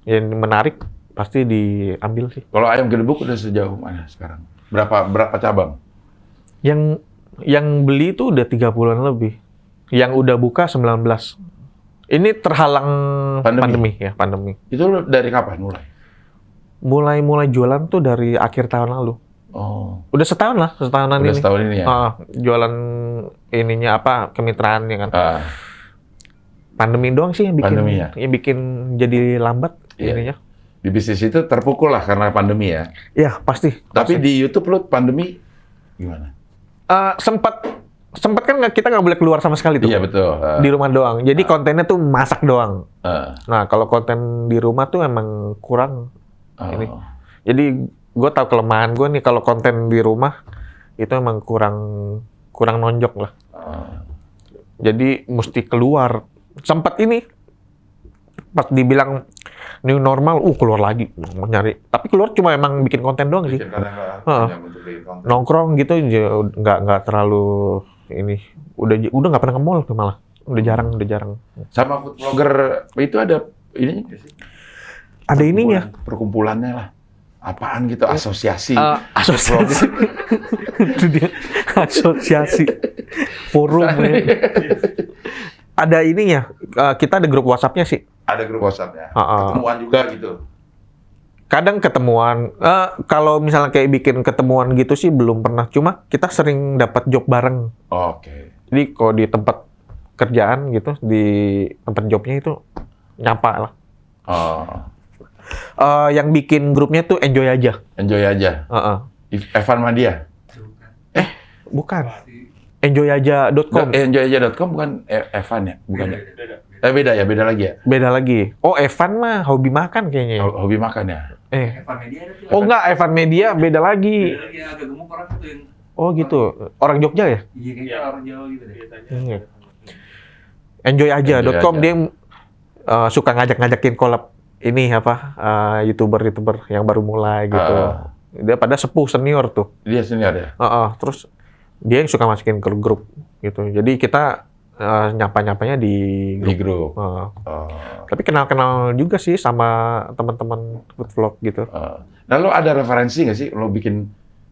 yang menarik pasti diambil sih. kalau ayam gedebuk udah sejauh mana sekarang? Berapa cabang? Yang beli itu udah 30-an lebih. Yang udah buka 19. Ini terhalang pandemi. Itu lo dari kapan mulai? Mulai jualan tuh dari akhir tahun lalu. Oh, Udah setahunan udah ini. setahun ini ya? Jualan ininya kemitraannya kan. Ah, Pandemi doang sih yang bikin Pandemi ya? yang bikin jadi lambat Iya. ininya. di bisnis itu terpukul lah karena pandemi ya. Ya, pasti. Tapi di YouTube lo pandemi gimana? Sempat kan kita nggak boleh keluar sama sekali tuh. Iya betul. Di rumah doang. Jadi kontennya tuh masak doang. Ah, Nah, kalau konten di rumah tuh emang kurang. oh. Ini. Jadi gue tahu kelemahan gue nih kalau konten di rumah itu emang kurang nonjok lah. Oh. Jadi mesti keluar. Sempat ini pas dibilang new normal, keluar lagi mau nyari. Tapi keluar cuma emang bikin konten doang sih. Nongkrong gitu nggak terlalu ini. Udah nggak pernah ke mall tuh malah. Udah jarang. Sama food vlogger itu ada ini nggak sih? Ada ininya. Perkumpulannya lah. Apaan gitu, asosiasi. Asosiasi. Itu dia. Asosiasi. Forum. Ya. Ada ininya. Kita ada grup WhatsApp-nya sih. Ada grup WhatsApp-nya. Ah. Ketemuan juga gitu. Kadang ketemuan. Kalau misalnya kayak bikin ketemuan gitu sih belum pernah. Cuma kita sering dapat job bareng. Oke. Jadi kalau di tempat kerjaan gitu, di tempat jobnya itu nyapa lah. Oh. Yang bikin grupnya tuh Enjoy aja. Enjoy aja. Evan Madia. Bukan. Enjoyaja.com. Enjoyaja.com bukan Evan ya? Bukan ya? Beda ya, beda lagi ya? Beda lagi. Oh, Evan mah hobi makan kayaknya. Hobi makan ya? Evan Media ada tuh. Oh enggak, Evan Media beda lagi. Beda lagi agak gemuk orang tuh yang Oh gitu. Orang Jogja ya? iya kayaknya orang Jawa gitu deh. Iya. Enjoyaja.com dia suka ngajak-ngajakin collab ini YouTuber yang baru mulai gitu. Dia pada sepuh senior tuh. Dia senior ya? Terus dia yang suka masukin ke grup gitu. Jadi kita nyapa-nyapanya di grup. Di grup. Tapi kenal-kenal juga sih sama teman-teman food vlog gitu. Nah, lo ada referensi nggak sih? Lo bikin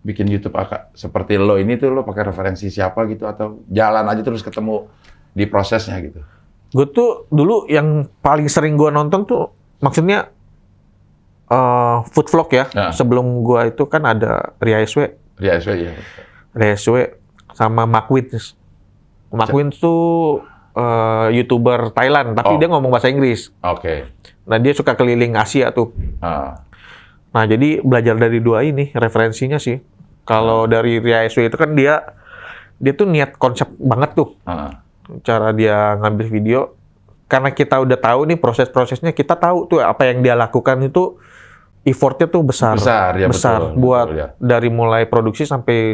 YouTube seperti lo ini tuh lo pakai referensi siapa gitu atau jalan aja terus ketemu di prosesnya gitu? Gue tuh dulu yang paling sering gue nonton tuh maksudnya food vlog ya. Nah. Sebelum gue itu kan ada Ria SW. Di ASW ya. Ria SW sama Mark Wins. Mark Wins tuh YouTuber Thailand, tapi dia ngomong bahasa Inggris. Oke. Nah, dia suka keliling Asia tuh. Nah, jadi belajar dari dua ini referensinya sih. Kalau dari Ria SW itu kan dia tuh niat konsep banget tuh. Cara dia ngambil video. Karena kita udah tahu nih proses-prosesnya, kita tahu tuh apa yang dia lakukan itu effortnya tuh besar. Ya, besar. Betul, Buat betul, ya. dari mulai produksi sampai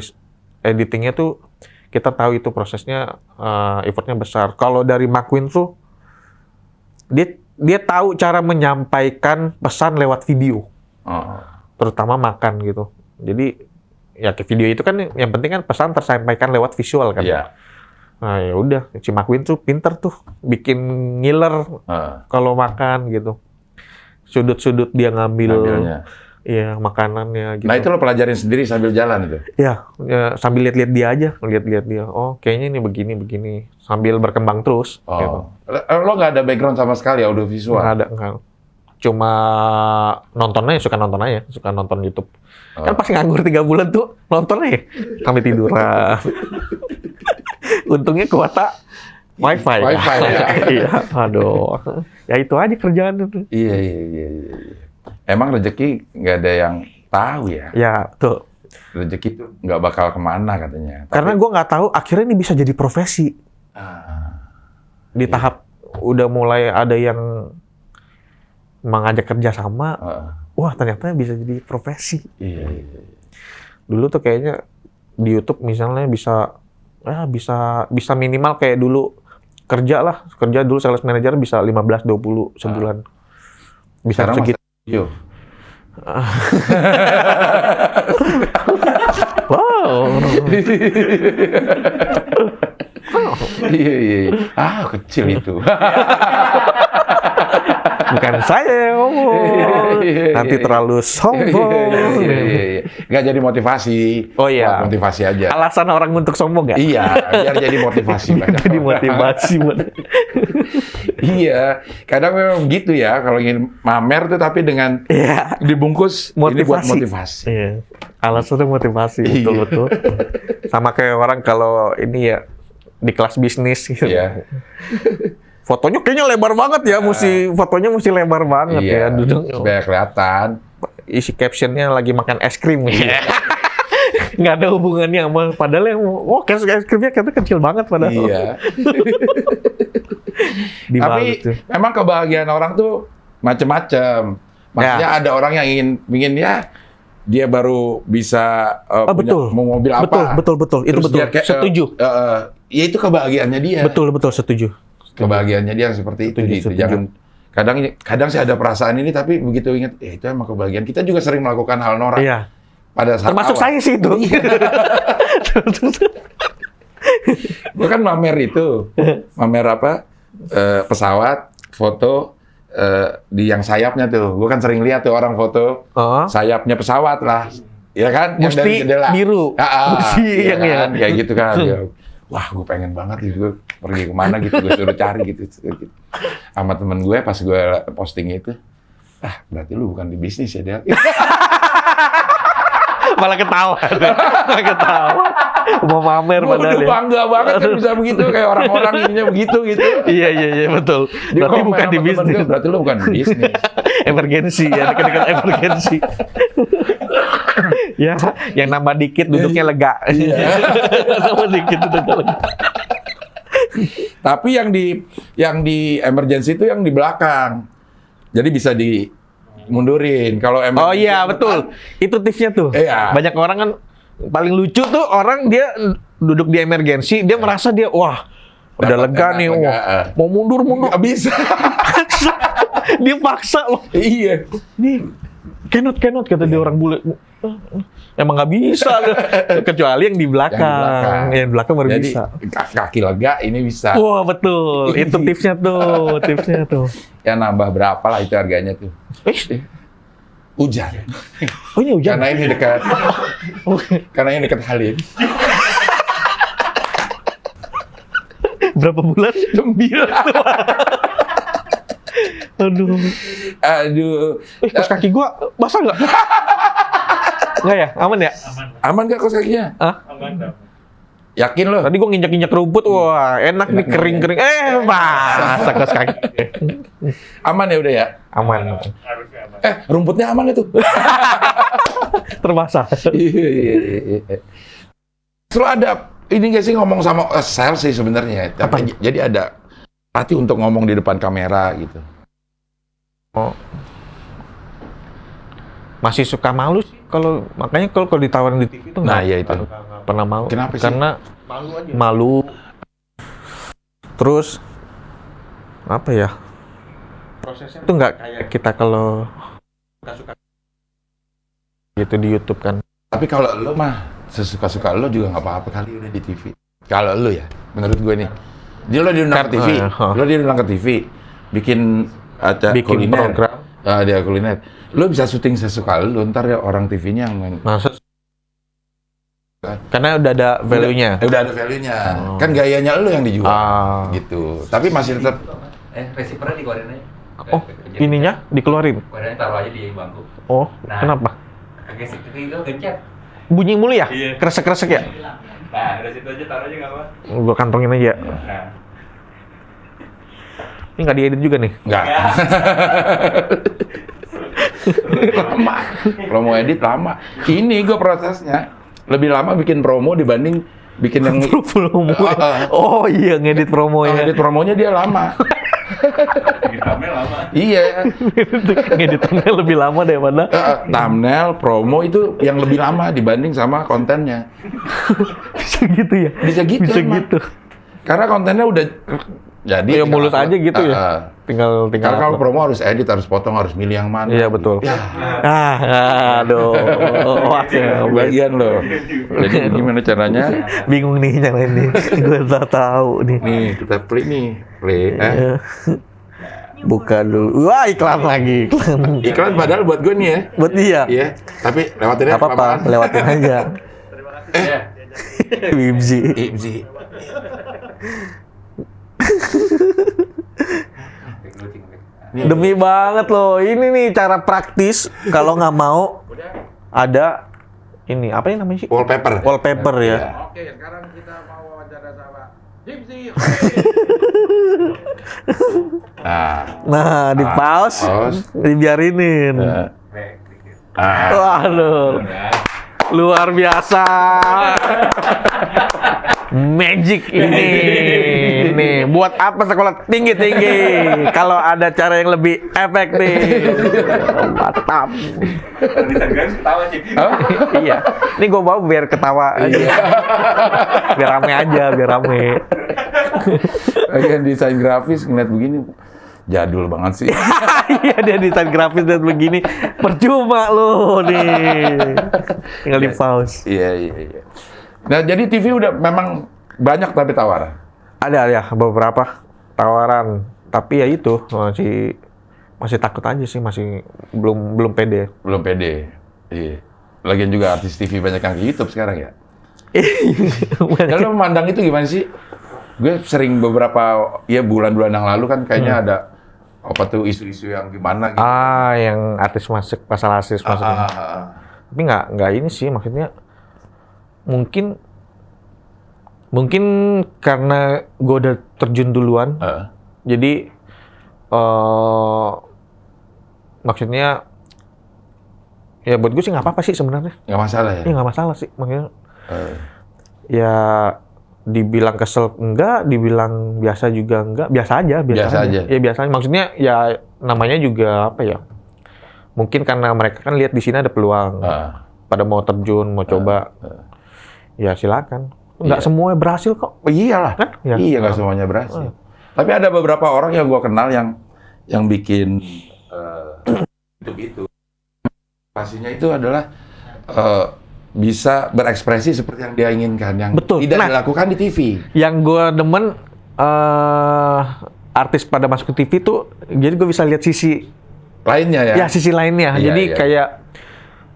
editingnya tuh kita tahu itu prosesnya effortnya besar. Kalau dari McQueen tuh dia dia tahu cara menyampaikan pesan lewat video, Oh. terutama makan gitu. Jadi ya ke video itu kan yang penting kan pesan tersampaikan lewat visual kan. Iya. Nah ya udah, si McQueen tuh pinter tuh bikin ngiler kalau makan gitu. Sudut-sudut dia Ngambilnya. ya makanannya gitu. Nah itu lo pelajarin sendiri sambil jalan itu. Ya, sambil lihat-lihat dia aja, lihat-lihat dia. Oh, kayaknya ini begini, sambil berkembang terus. Gitu. Lo nggak ada background sama sekali audiovisual? Nggak ada, nggak. Cuma nonton aja, suka nonton YouTube. Kan pas nganggur 3 bulan tuh nonton aja sampai tiduran. Untungnya kuota wifi. Wifi ya. Iya, aduh. Ya itu aja kerjaan itu. Iya. Emang rezeki nggak ada yang tahu ya. Ya, tuh. Rezeki itu nggak bakal kemana katanya. Karena gue nggak tahu akhirnya ini bisa jadi profesi. Di tahap udah mulai ada yang mengajak kerja sama. Wah, ternyata bisa jadi profesi. Iya. Dulu tuh kayaknya di YouTube misalnya bisa minimal kayak dulu kerja dulu sales manager bisa 15-20 sebulan. Bisa Sekarang segitu. Yo. Wow. Iya. Kecil itu. Bukan saya yang ngomong. Nanti terlalu sombong. Iya. Nggak jadi motivasi. Oh iya. Buat motivasi aja. Alasan orang untuk sombong ya? Iya, biar jadi motivasi. Jadi motivasi buat. Iya, kadang memang gitu ya. Kalau ingin mamer tuh tapi dengan dibungkus ini buat motivasi. Iya. Alasannya motivasi, betul-betul. Sama kayak orang kalau ini ya di kelas bisnis gitu. Iya. Fotonya kayaknya lebar banget ya, fotonya mesti lebar banget ya. Duduk supaya kelihatan. Isi captionnya lagi makan es krim gitu. Nggak ada hubungannya sama, padahal yang es krimnya katanya kecil banget padahal. Iya. Tapi memang kebahagiaan orang tuh macam-macam. Maksudnya ada orang yang ingin ya dia baru bisa punya mau mobil apa. Betul. Itu terus betul. Dia kayak, setuju. Ya itu kebahagiaannya dia. Betul, setuju. Kebahagiaannya dia seperti itu. Setuju. Jangan kadang sih ada perasaan ini tapi begitu ingat itu emang kebahagiaan. Kita juga sering melakukan hal norak. Iya. Pada saat termasuk saya sih itu. Gue kan mamer pesawat, foto di yang sayapnya tuh. Gue kan sering lihat tuh orang foto sayapnya pesawat lah, ya kan? Yang dari jendela biru, ya kan? Kayak gitu kan. Wah, gue pengen banget gue pergi kemana gitu, gue suruh cari gitu. Sama temen gue pas gue posting itu, berarti lu bukan di bisnis ya, Del. Malah ketawa. Mau mamer padahal ya. Bangga banget kan bisa begitu, kayak orang-orang ininya begitu gitu. Iya, betul. Berarti bukan di bisnis. Berarti lu bukan di bisnis. Emergensi ya, dekat-dekat emergensi. Ya, yang nambah dikit duduknya lega. Nambah dikit duduknya lega. Tapi yang di emergency itu yang di belakang. Jadi bisa dimundurin. Kalau Oh iya, betul. Itu tipsnya tuh. Iya. Banyak orang kan paling lucu tuh orang dia duduk di emergency, dia merasa dia wah udah lega nih, mau mundur. Nggak bisa. Dia paksa loh. Iya. Nih, cannot kata dia orang bule. Emang nggak bisa, kecuali yang di belakang. Yang di belakang baru Jadi, bisa. Kaki lega ini bisa. Wah betul, itu tipsnya tuh. Ya nambah berapa lah itu harganya tuh. Hujan. Oh ini hujan? Karena ini dekat. Karena ini dekat Halim. Berapa bulan? 9. Aduh. Kos kaki gua basah nggak? Nggak ya? Aman ya? Aman nggak kos kakinya? Aman. Yakin lo? Tadi gua nginjak-nginjak rumput, wah enak nih kering-kering. Basah kos kaki. Aman ya udah ya? Aman. Harusnya aman. Rumputnya aman itu. Terbasah. Iya. Selalu ada ini nggak sih ngomong sama sales sih sebenarnya. Tapi jadi ada hati untuk ngomong di depan kamera gitu. Oh. Masih suka malu sih makanya kalau ditawarin di TV itu Nah, iya itu. pernah mau. Kenapa sih? Karena malu. Terus apa ya? prosesnya itu nggak kayak kita kalau suka-suka gitu di YouTube kan. Tapi kalau lo mah sesuka-suka lo juga nggak apa-apa kali udah di TV. Kalau lo ya, menurut gue nih, lo diundang ke TV, lo diundang ke TV, bikin Bikin kuliner, program. dia kuliner. Lo bisa syuting sesuka lo, ntar ya orang TV-nya yang main. Maksud karena udah ada value-nya. Udah ada value-nya. Kan gayanya lo yang dijual, gitu. Tapi masih tetap. Receiver-nya dikeluarin aja. Oh, ininya dikeluarin. Keluarin taruh aja di bangku. Oh, Nah. kenapa? Agak itu gencet. Bunyi mulu ya? Iya. Kresek-kresek ya? Nah, dari situ aja taruh aja nggak apa. Gua kantongin aja. Nah. Ini nggak diedit juga nih? Enggak. Lama. Promo edit lama. Ini gue prosesnya lebih lama bikin promo dibanding bikin yang Promo. Oh iya, ngedit promo ya. edit promonya dia lama. Hitamnya lama. Iya. Ngeditannya lebih lama daripada Thumbnail, promo itu yang lebih lama dibanding sama kontennya. bisa gitu ya? Bisa gitu. Bisa emang. gitu. Karena kontennya udah jadi. Ya mulus aja gitu ya. Tinggal Karena kalau upload. promo harus edit, harus potong, harus milih yang mana. Iya betul. Ya, Aduh. Wah, bagian loh. Jadi gimana caranya? bingung nih nyalain nih. Gue tak tahu nih. Nih, kita play nih. Play. Buka dulu. Wah, iklan lagi. Iklan. Iklan padahal buat gue nih ya. Buat dia. Iya, tapi lewatin aja. Gak apa-apa, lewatin aja. Wibzi. Ibzi. Demi banget loh. Ini nih cara praktis. Kalau nggak mau ada ini apa yang namanya sih? Wallpaper. Wallpaper ya. Oke, sekarang kita mau wawancara sama Ibzi. Nah, di pause, Pause. dibiarinin. Waduh, luar biasa. Magic ini. Nih, buat apa sekolah tinggi-tinggi? Kalau ada cara yang lebih efektif. Mantap. Bisa ketawa sih. Iya. Ini gue bawa biar ketawa aja. Biar rame aja, biar rame. Bagian desain grafis ngeliat begini jadul banget sih. Iya, dia desain grafis dan begini. Percuma lo nih. Tinggal di pause. Iya. Nah, jadi TV udah memang banyak tapi tawaran. Ada ya beberapa tawaran, tapi ya itu masih takut aja sih, masih belum pede. Belum pede. Iya. Lagian juga artis TV banyak yang ke YouTube sekarang ya. Ya, lo memandang itu gimana sih? Gue sering beberapa bulan-bulan yang lalu kan kayaknya ada apa tuh isu-isu yang gimana gitu. Yang artis masuk, pasal artis masuk. Tapi nggak ini sih, maksudnya mungkin karena gue udah terjun duluan, jadi maksudnya ya buat gue sih nggak apa-apa sih sebenarnya. Nggak masalah ya? Iya nggak masalah sih, maksudnya ya dibilang kesel enggak, dibilang biasa juga enggak, biasa aja. Ya biasa aja. Maksudnya ya namanya juga apa ya? Mungkin karena mereka kan lihat di sini ada peluang, pada mau terjun, mau coba. Ya silakan. Nggak semuanya berhasil kok. Oh, iyalah. Kan? Ya. Iya, nggak semuanya berhasil. Tapi ada beberapa orang yang gua kenal yang bikin itu. Pastinya itu adalah bisa berekspresi seperti yang dia inginkan, yang Betul. tidak dilakukan di TV. Yang gue demen artis pada masuk ke TV tuh, jadi gue bisa lihat sisi Lainnya ya? ya sisi lainnya. Iya, Jadi iya. kayak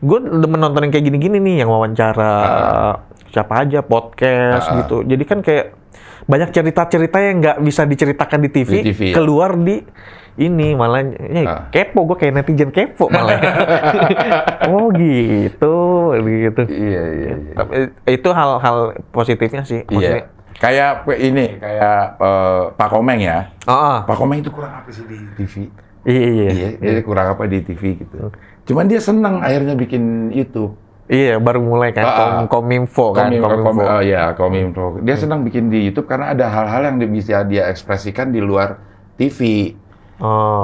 gue demen nonton yang kayak gini-gini nih, yang wawancara siapa aja, podcast gitu. Jadi kan kayak banyak cerita-cerita yang nggak bisa diceritakan di TV, ya? keluar di ini malah kepo, gue kayak netizen kepo malah. Oh gitu. Iya. Tapi itu hal-hal positifnya sih. Iya. Kayak Pak Komeng ya. Pak Komeng itu kurang apa sih di TV? Iya. Dia kurang apa di TV gitu. Cuman dia senang akhirnya bikin YouTube. Iya, baru mulai kan Kominfo kan. Kominfo. Dia senang bikin di YouTube karena ada hal-hal yang bisa dia ekspresikan di luar TV.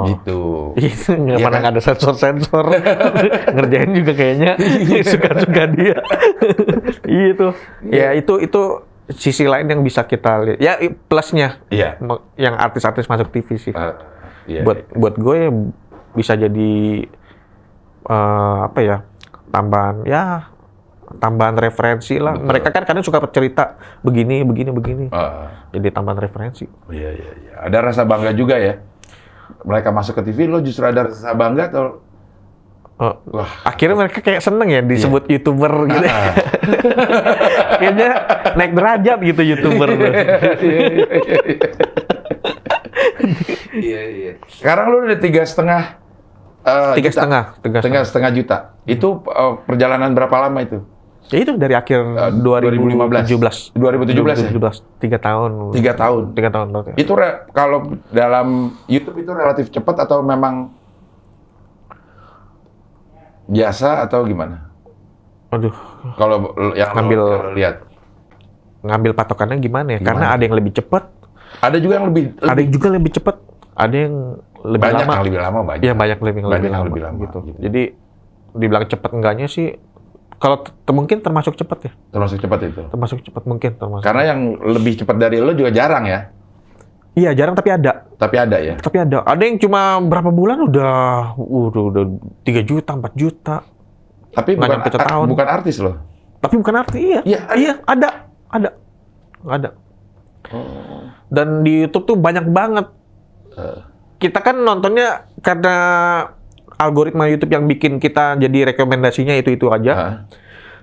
Gitu. Itu nggak pernah ada sensor-sensor. Ngerjain juga kayaknya suka-suka dia. Gitu. Ya itu sisi lain yang bisa kita lihat. Ya plusnya. Iya. Yang artis-artis masuk TV sih. Iya, buat gue bisa jadi apa ya, tambahan referensi lah. Betul. Mereka kan kadang suka cerita begini. Ah, Jadi tambahan referensi. iya. Ada rasa bangga juga ya. Mereka masuk ke TV, lo justru ada rasa bangga atau? Wah. Akhirnya mereka kayak seneng ya disebut YouTuber gitu. Ah. Kayaknya naik derajat gitu YouTuber. Iya. Sekarang lu udah 3,5 Tiga juta. setengah. 3,5 juta. Itu perjalanan berapa lama itu? Ya itu dari akhir 2017. 2017 ya? 3 tahun. 3 tahun. 3 tahun berarti. Itu kalau dalam YouTube itu relatif cepat atau memang biasa atau gimana? Aduh, Kalau yang lo lihat. ngambil patokannya gimana ya? Gimana? Karena ada yang lebih cepat, Ada juga yang lebih ada yang juga lebih cepat, ada yang lebih banyak lama. yang lebih lama banyak. Iya, banyak lebih Banyak yang lama, lebih lama, gitu. gitu. Jadi dibilang cepat enggaknya sih, kalau mungkin termasuk cepat ya. Termasuk cepat itu. Termasuk cepat mungkin termasuk. Karena yang lebih cepat dari lo juga jarang ya. Iya, jarang tapi ada. Tapi ada ya. Tapi ada. Ada yang cuma berapa bulan udah 3 juta, 4 juta. Tapi Nggak bukan, nyampe setahun. bukan artis loh. Tapi bukan arti, iya. Iya, Ada. Oh. Dan di YouTube tuh banyak banget. Kita kan nontonnya karena algoritma YouTube yang bikin kita jadi rekomendasinya itu aja. Hah?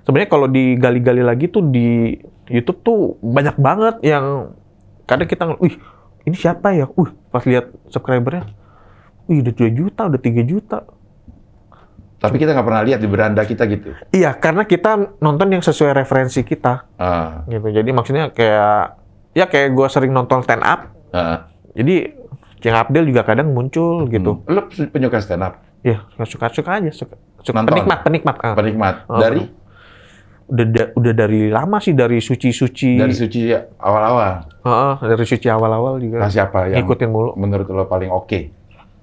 Sebenarnya kalau digali-gali lagi tuh di YouTube tuh banyak banget yang kadang kita, wih ini siapa ya? Pas lihat subscribernya, wih udah 2 juta, udah 3 juta. Tapi kita nggak pernah lihat di beranda kita gitu. Iya, karena kita nonton yang sesuai referensi kita. Gitu. Jadi maksudnya kayak gue sering nonton stand up. Jadi yang Abdel juga kadang muncul gitu. Lo penyuka stand up? Iya, suka aja. Suka. Nonton? Penikmat. Penikmat. Dari? Udah dari lama sih, dari suci-suci. Dari suci awal-awal. Dari suci awal-awal juga. Nah, siapa yang ngikutin mulu. menurut lo paling oke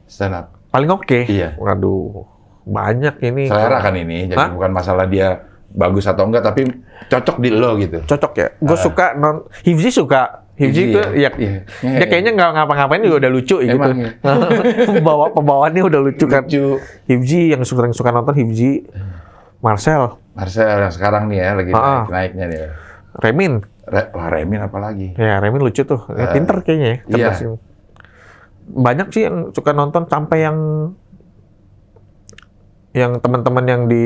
stand up? Paling oke? Iya. Waduh, banyak ini. Selera kan ini, jadi bukan masalah dia bagus atau enggak, tapi cocok di lo gitu. Cocok ya. Gue suka Hifzi suka. Hifzi itu Iya. dia kayaknya nggak ngapa-ngapain juga udah lucu gitu. Emang ya? Pembawaannya udah lucu kan. Lucu. Hifzi yang suka nonton Hifzi. Marcel Marcel yang sekarang nih ya, lagi naik-naiknya nih. Remin. Wah, Remin apalagi? Ya, Remin lucu tuh. Pinter kayaknya ya. Iya. Cerdas. Banyak sih yang suka nonton sampai yang teman-teman yang di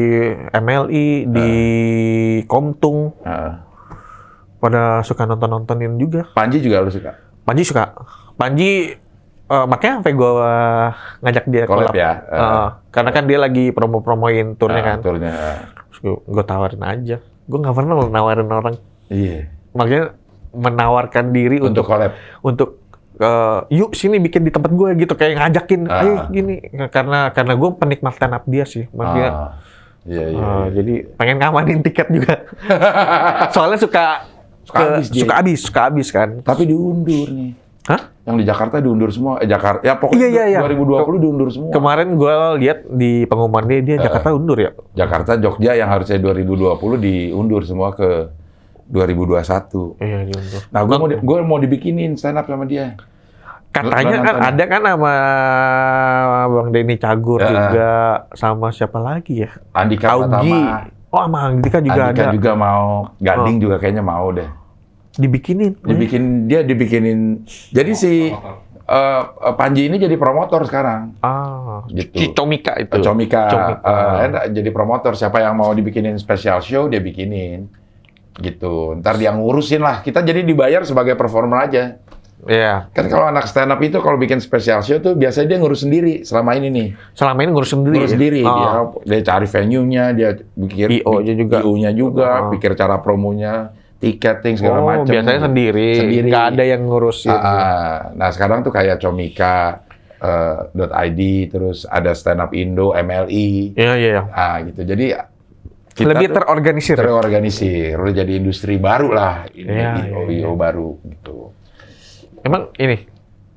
MLI, di Komtung, pada suka nontonin juga. Panji juga lo suka? Panji suka. Panji makanya sampai gue ngajak dia Collab ya? Karena kan dia lagi promoin turnya kan. Turnya. Gue tawarin aja. Gue nggak pernah nawarin orang. Iya. Maksudnya menawarkan diri Untuk collab? Untuk yuk sini bikin di tempat gue gitu, kayak ngajakin ayo gini, karena gue penikmat stand up dia sih maksudnya. Iya. Jadi pengen ngamanin tiket juga. Soalnya suka habis kan. Tapi diundur nih. Hah? Yang di Jakarta diundur semua. Jakarta ya pokoknya Iya. 2020 diundur semua. Kemarin gue lihat di pengumuman dia Jakarta undur ya. Jakarta, Jogja yang harusnya 2020 diundur semua ke 2021. Iya, diundur. Nah, gue mau dibikinin stand up sama dia. Katanya kan ada kan sama Bang Denny Cagur juga, sama siapa lagi ya? Andika Augie. Pratama. Oh, sama Andika juga Andika ada. juga mau. Gading juga kayaknya mau deh. Dibikinin. Dibikinin. Jadi si Panji ini jadi promotor sekarang. Gitu. Si Comika itu. Comika. Jadi promotor. Siapa yang mau dibikinin special show, dia bikinin. Gitu. Ntar dia ngurusin lah. Kita jadi dibayar sebagai performer aja. Iya. Kan kalau anak stand up itu kalau bikin special show tuh biasanya dia ngurus sendiri selama ini nih. Selama ini ngurus sendiri. Ngurus sendiri. Dia cari venue-nya, dia pikir IO-nya juga, pikir cara promonya, tiketing segala macam. Biasanya sendiri. Nggak ada yang ngurusin. Nah, sekarang tuh kayak Comika .id, terus ada Stand Up Indo, MLI. Iya. Gitu. Jadi kita lebih tuh terorganisir. Udah jadi industri baru lah. IO baru gitu. Emang ini,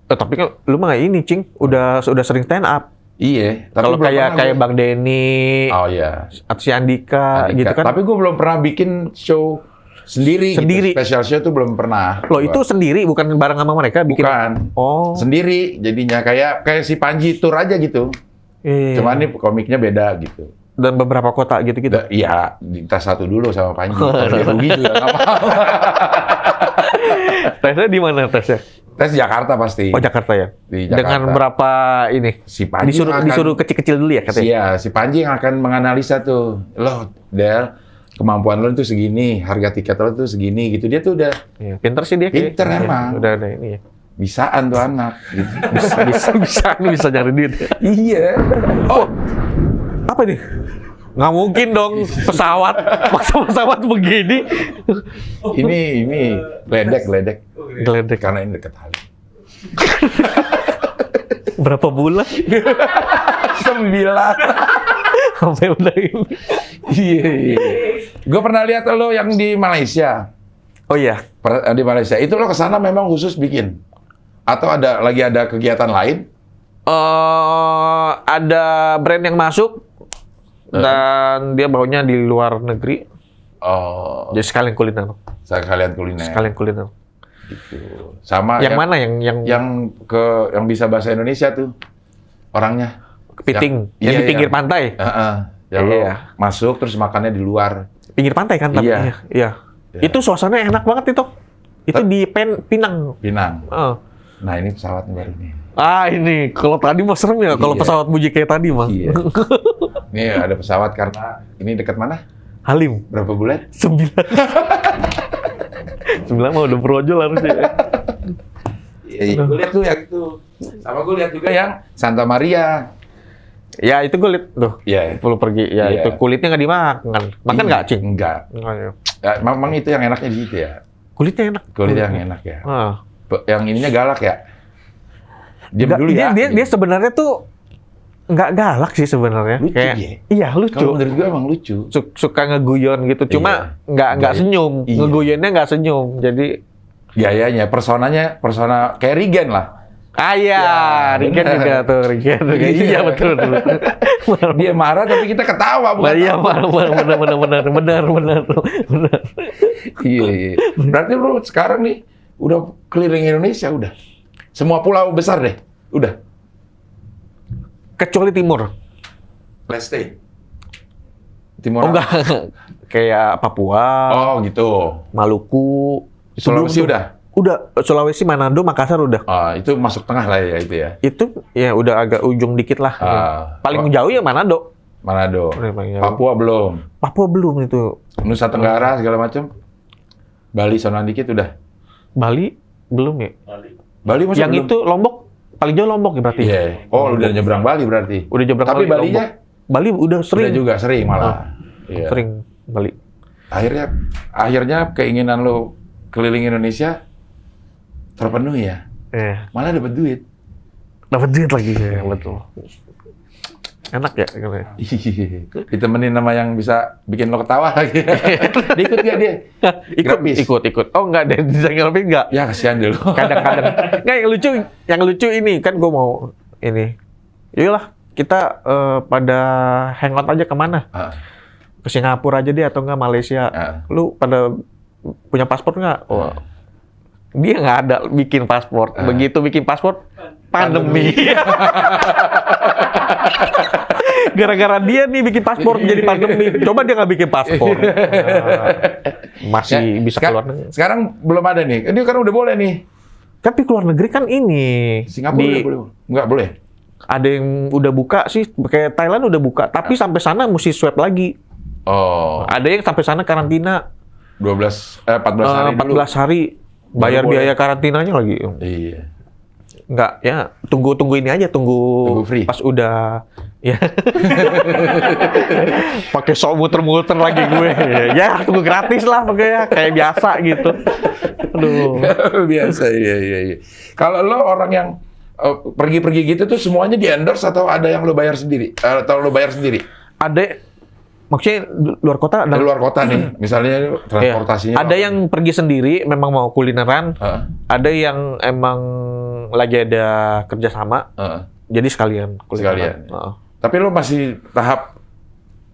tapi kan lu mah ini, Cing, udah sering stand up. Iya. Kalau kayak Bang Denny, oh iya, atau si Andika gitu kan. Tapi gue belum pernah bikin show Sendiri. Sendiri. Gitu. Special show tuh belum pernah. Loh, itu sendiri bukan bareng sama mereka bikin? Bukan. Oh. Sendiri jadinya kayak si Panji tour aja gitu. Iya. Cuman ini komiknya beda gitu. Dan beberapa kota gitu-gitu. Iya, di tes satu dulu sama Panji. Kalau dia rugi juga nggak apa-apa. Tesnya di mana tesnya? Tes Jakarta pasti. Oh, Jakarta ya. Di Jakarta. Dengan berapa ini? Si Panji Disuruh kecil-kecil dulu ya katanya. Iya, si Panji yang akan menganalisa tuh. Loh, Del, kemampuan lo tuh segini, harga tiket lo tuh segini gitu. Dia tuh udah Iya, pinter sih dia. Pinter kayaknya. emang. Udah ada ini ya. bisaan tuh anak. Gitu. Bisa nyari duit. Iya. Oh, apa nih? Nggak mungkin dong pesawat, pesawat begini. Ini ledek. Geledek. Karena ini deket kali. Berapa bulan? 9. Sampai udah ini. Iya. Gue pernah lihat lo yang di Malaysia. Oh iya. Di Malaysia. Itu lo kesana memang khusus bikin? Atau lagi ada kegiatan lain? Ada brand yang masuk dan dia baunya di luar negeri. Oh. Jadi sekalian kuliner. Sekalian kuliner. Sekalian kuliner. Gitu. Sama Yang mana yang yang bisa bahasa Indonesia tuh orangnya. kepiting? Yang- Yang iya, di pinggir iya. pantai? Yang lo Iya. masuk terus makannya di luar. Pinggir pantai kan tapi Iya. iya. Itu suasananya enak banget itu. Itu di Pinang. Pinang. Heeh. Nah ini pesawat baru nih. Ini kalau tadi mah serem ya kalau Iya. pesawat Muji kayak tadi mah. Iya. Ini ada pesawat karena ini dekat mana? Halim Berapa bulan? 9. 9 mah udah brojol harusnya. Iya. Gue lihat tuh yang itu. Sama gue lihat juga yang Santa Maria. Ya itu gue liat tuh. Iya. Perlu pergi. Ya Iya. itu kulitnya nggak dimakan. Makan nggak, Cing? Enggak. Enggak ya. Ya, memang itu yang enaknya di situ ya. Kulitnya enak. Kulit yang enak ya. Ah. Yang ininya galak ya. Diam Nggak, dulu ya. Dia sebenarnya tuh nggak galak sih sebenarnya. Lucu Kayak, ya? Iya lucu. Kalau menurut gue emang lucu. Suka ngeguyon gitu. Cuma nggak Gaya. senyum. Iya. Ngeguyonnya nggak senyum. Jadi Gayanya, persona kayak Regen lah. iya, Rigen bener. juga tuh, Rigen. Iya. Iya betul. Dia marah tapi kita ketawa bukan? Iya, benar. Iya. Berarti lu sekarang nih udah keliling Indonesia udah. Semua pulau besar deh. Udah. Kecuali timur. Leste. Timur. Oh enggak, kayak Papua, Oh gitu. Maluku. Itu Sulawesi belum tuh. udah. Udah, Sulawesi, Manado, Makassar udah. Itu masuk tengah lah ya itu ya. Itu ya udah agak ujung dikit lah. Paling jauh ya Manado. Manado. Paling jauh. Papua belum. Papua belum itu. Nusa Tenggara segala macam. Bali sono dikit udah. Bali belum ya. Bali masih Yang belum. itu Lombok, paling jauh Lombok ya berarti. Iya. Oh, udah nyebrang Bali berarti. Udah nyebrang Tapi Bali, Balinya Lombok. Bali udah sering. udah juga sering malah. Iya. Sering Bali. Akhirnya keinginan lo keliling Indonesia terpenuhi ya. Malah dapat duit. Dapat duit lagi ya, betul. Enak ya katanya. Ditemenin sama yang bisa bikin lo ketawa lagi. Dia ikut gak dia? Gratis. Ikut. Oh enggak, dari desain grafis enggak. Ya kasihan dulu. Kadang-kadang. Nggak, yang lucu ini kan gue mau ini. Yalah, kita pada hangout aja kemana? Ke Singapura aja deh atau enggak Malaysia. Lu pada punya paspor nggak? Oh, dia nggak ada bikin paspor. Begitu bikin paspor, pandemi. Gara-gara dia nih bikin paspor jadi pandemi. Coba dia nggak bikin paspor. Masih bisa keluar negeri. Sekarang belum ada nih. Ini kan udah boleh nih. Tapi keluar negeri kan ini. Singapura udah boleh. Nggak boleh. Ada yang udah buka sih, kayak Thailand udah buka. Tapi sampai sana mesti swab lagi. Oh. Ada yang sampai sana karantina. 14 hari 14 dulu. hari. Bayar Baru boleh. biaya karantinanya lagi. Iya. Enggak, ya tunggu ini aja, tunggu free. pas udah ya. Pakai sok muter-muter lagi gue. Ya, tunggu gratis lah pokoknya kayak biasa gitu. Aduh. Biasa, iya. Kalau lo orang yang pergi-pergi gitu tuh semuanya di-endorse atau ada yang lo bayar sendiri? Atau lo bayar sendiri? Ada maksudnya luar kota ada. Dari luar kota nih, misalnya transportasinya. Ada yang pergi sendiri memang mau kulineran. Ada yang emang lagi ada kerjasama. Jadi sekalian kulineran. Tapi lo masih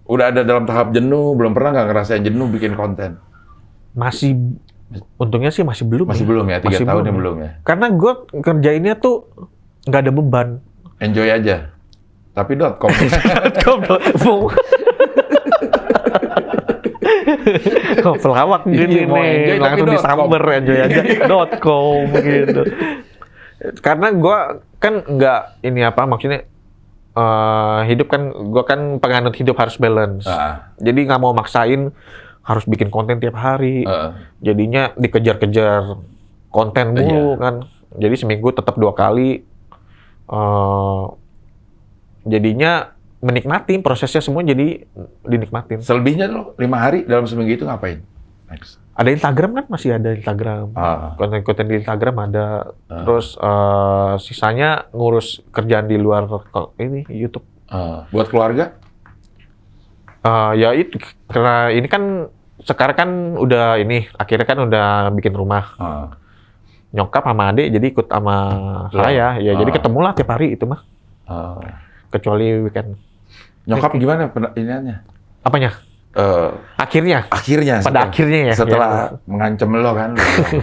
udah ada dalam tahap jenuh, belum pernah nggak ngerasain jenuh bikin konten? Masih, untungnya sih masih belum. Masih belum ya, 3 Masih tahunnya belum. belum ya. Karena gue kerjainnya tuh nggak ada beban. Enjoy aja. Tapi .com. Kok pelawak gini Iya, mau enjoy nih, tapi langsung disamber enjoy aja .com gitu. Karena gue kan nggak ini apa maksudnya hidup kan gue kan penganut hidup harus balance. Jadi nggak mau maksain harus bikin konten tiap hari. Jadinya dikejar-kejar konten mulu kan. Jadi seminggu tetap 2 kali. Jadinya menikmati prosesnya semua jadi dinikmatin. Selebihnya lo 5 hari dalam seminggu itu ngapain? Next. Ada Instagram kan, masih ada Instagram. Konten-konten di Instagram ada. Terus sisanya ngurus kerjaan di luar ini YouTube. Buat keluarga? Ya itu karena ini kan sekarang kan udah ini akhirnya kan udah bikin rumah. Nyokap sama adik jadi ikut sama saya. Ya jadi ketemulah tiap hari itu mah. Kecuali weekend. Nyokap gimana iniannya? Apanya? Akhirnya. Pada akhirnya ya. Setelah mengancam lo kan,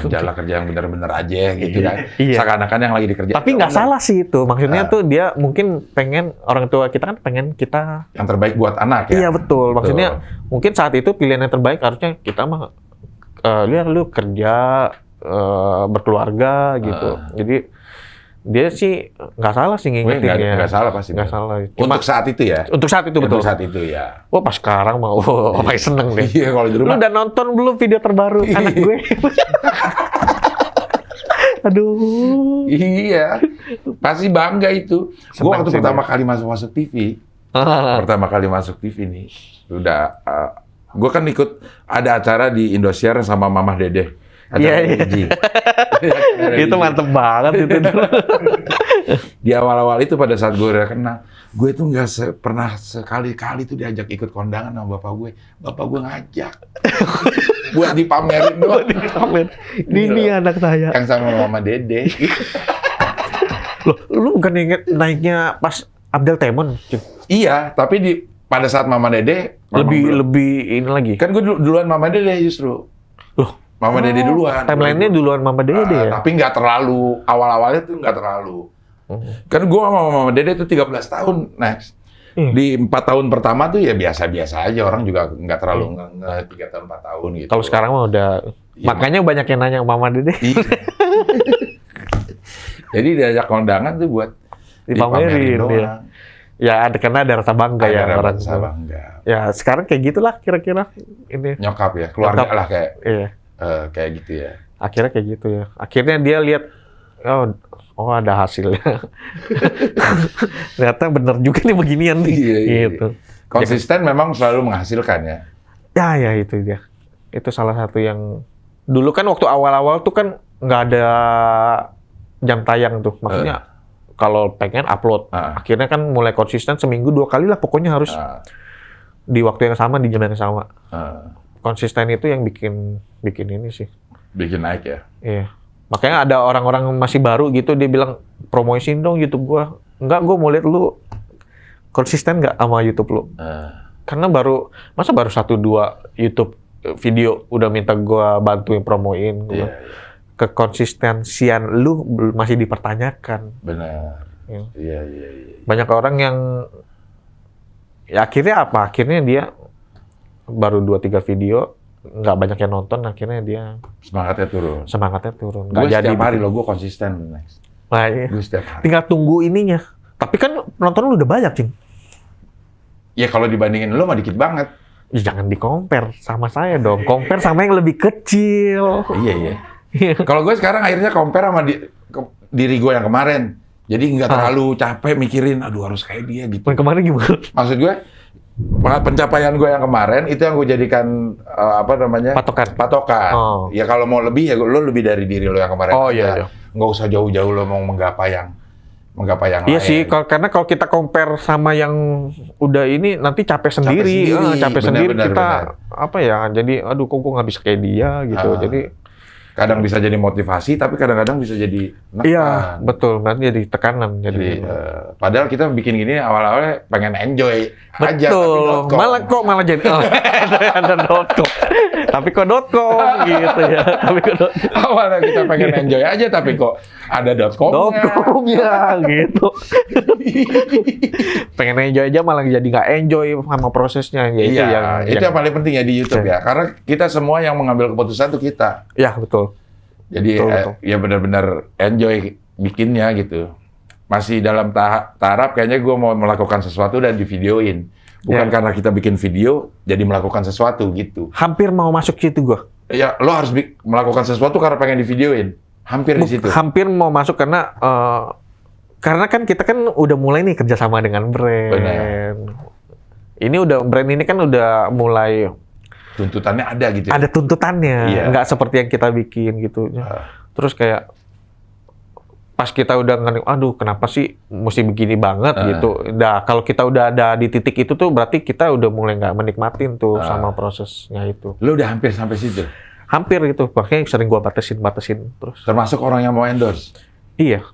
jalan kerja yang bener-bener aja gitu kan. Iya. Seakan-akan yang lagi dikerjain. Tapi nggak salah sih itu. Maksudnya tuh dia mungkin pengen, orang tua kita kan pengen kita yang terbaik buat anak ya. Iya betul. Maksudnya mungkin saat itu pilihan yang terbaik harusnya kita mah lihat lu kerja berkeluarga gitu. Jadi dia sih nggak salah sih ngingetin ya. Nggak salah pasti. Nggak salah. Untuk saat itu ya. Untuk saat itu betul. Untuk saat itu ya. Wah pas sekarang mau paling seneng deh. Iya kalau di Lu rumah. udah nonton belum video terbaru anak gue? Aduh. Iya. Pasti bangga itu. Gue waktu pertama kali masuk TV. Pertama kali masuk TV nih. Udah. Gue kan ikut ada acara di Indosiar sama Mamah Dede. Iya. Itu mantep banget itu. Di awal-awal itu pada saat gue udah kenal, gue tuh nggak pernah sekali-kali tuh diajak ikut kondangan sama bapak gue. Bapak gue ngajak buat dipamerin doang. Ini anak saya. Yang sama Mama Dede. Loh, lu bukan inget naiknya pas Abdel Temon? Iya, tapi pada saat Mama Dede lebih ini lagi. Kan gue duluan Mama Dede justru. Loh, Mama Dede duluan. Timeline-nya duluan Mama Dede ya? Tapi nggak terlalu, awal-awalnya tuh nggak terlalu. Kan gue sama Mama Dede tuh 13 tahun, next. Di 4 tahun pertama tuh ya biasa-biasa aja, orang juga nggak terlalu 3 tahun, 4 tahun gitu. Kalau sekarang mah udah, makanya banyak yang nanya Mama Dede. Iya. Jadi diajak kondangan tuh buat dipamerin doang. Ya karena ada rasa bangga ya orang. Rasa bangga. Ya sekarang kayak gitulah kira-kira ini. Nyokap ya, keluarga lah kayak. Iya. Kayak gitu ya. Akhirnya kayak gitu ya. Akhirnya dia lihat, oh ada hasilnya. Ternyata bener juga nih beginian nih. Iya. Gitu. Konsisten memang selalu menghasilkan ya. Ya itu dia. Itu salah satu yang dulu kan waktu awal-awal tuh kan nggak ada jam tayang tuh. Maksudnya kalau pengen upload, akhirnya kan mulai konsisten seminggu 2 kali lah pokoknya harus di waktu yang sama, di jam yang sama. Konsisten itu yang bikin ini sih. Bikin naik ya? Iya. Makanya ada orang-orang masih baru gitu, dia bilang, promosiin dong YouTube gua. Enggak, gua mau lihat lu konsisten nggak sama YouTube lu. Karena masa baru 1-2 YouTube video udah minta gua bantuin promoin. Kekonsistensian lu masih dipertanyakan. Benar. Iya. Banyak orang yang, ya akhirnya apa? Akhirnya dia baru 2-3 video, nggak banyak yang nonton, akhirnya dia semangatnya turun. Nggak Gue jadi. setiap hari lo, gue konsisten. Nah, iya. Gue setiap hari. Tinggal tunggu ininya. Tapi kan penonton lu udah banyak, Cing. Ya kalau dibandingin lo mah dikit banget. Ya, jangan di-compare sama saya dong. Compare sama yang lebih kecil. Iya. Kalau gue sekarang akhirnya compare sama diri gue yang kemarin. Jadi nggak terlalu capek mikirin, aduh harus kayak dia gitu. Yang kemarin gimana? Maksud gue, pencapaian gue yang kemarin itu yang gue jadikan patokan. Ya kalau mau lebih ya lo lebih dari diri lo yang kemarin. Iya. Nggak usah jauh-jauh lo mau menggapai yang Iya lain. sih, karena kalau kita compare sama yang udah ini nanti capek sendiri. Kita apa ya? Jadi aduh kok gue nggak bisa kayak dia gitu. Jadi kadang bisa jadi motivasi, tapi kadang-kadang bisa jadi menekan. Iya, betul. Nanti jadi tekanan. Jadi padahal kita bikin gini awal-awalnya pengen enjoy aja. Betul. Malah jadi ada .com. Tapi kok .com gitu ya. Tapi kok Awalnya kita pengen enjoy aja, tapi kok ada .com. .com ya gitu. Pengen enjoy aja malah jadi nggak enjoy sama prosesnya. Ya, Iya, itu yang paling penting ya di YouTube Iya. ya. Karena kita semua yang mengambil keputusan itu kita. Ya betul. Jadi Betul. ya benar-benar enjoy bikinnya gitu. Masih dalam taraf kayaknya gue mau melakukan sesuatu dan divideoin. Bukan Ya. karena kita bikin video jadi melakukan sesuatu gitu. Hampir mau masuk situ gua. Ya lo harus melakukan sesuatu karena pengen divideoin. Hampir di situ. Hampir mau masuk karena kan kita kan udah mulai nih kerjasama dengan brand. Benar. Ini brand ini kan udah mulai Tuntutannya ada gitu. ada tuntutannya, Iya. nggak seperti yang kita bikin gitu. Terus kayak pas kita udah ngerti, aduh kenapa sih mesti begini banget gitu. Nah kalau kita udah ada di titik itu tuh berarti kita udah mulai nggak menikmatin tuh sama prosesnya itu. Lo udah hampir sampai situ. Hampir gitu, makanya sering gua batasin terus. Termasuk orang yang mau endorse. Iya,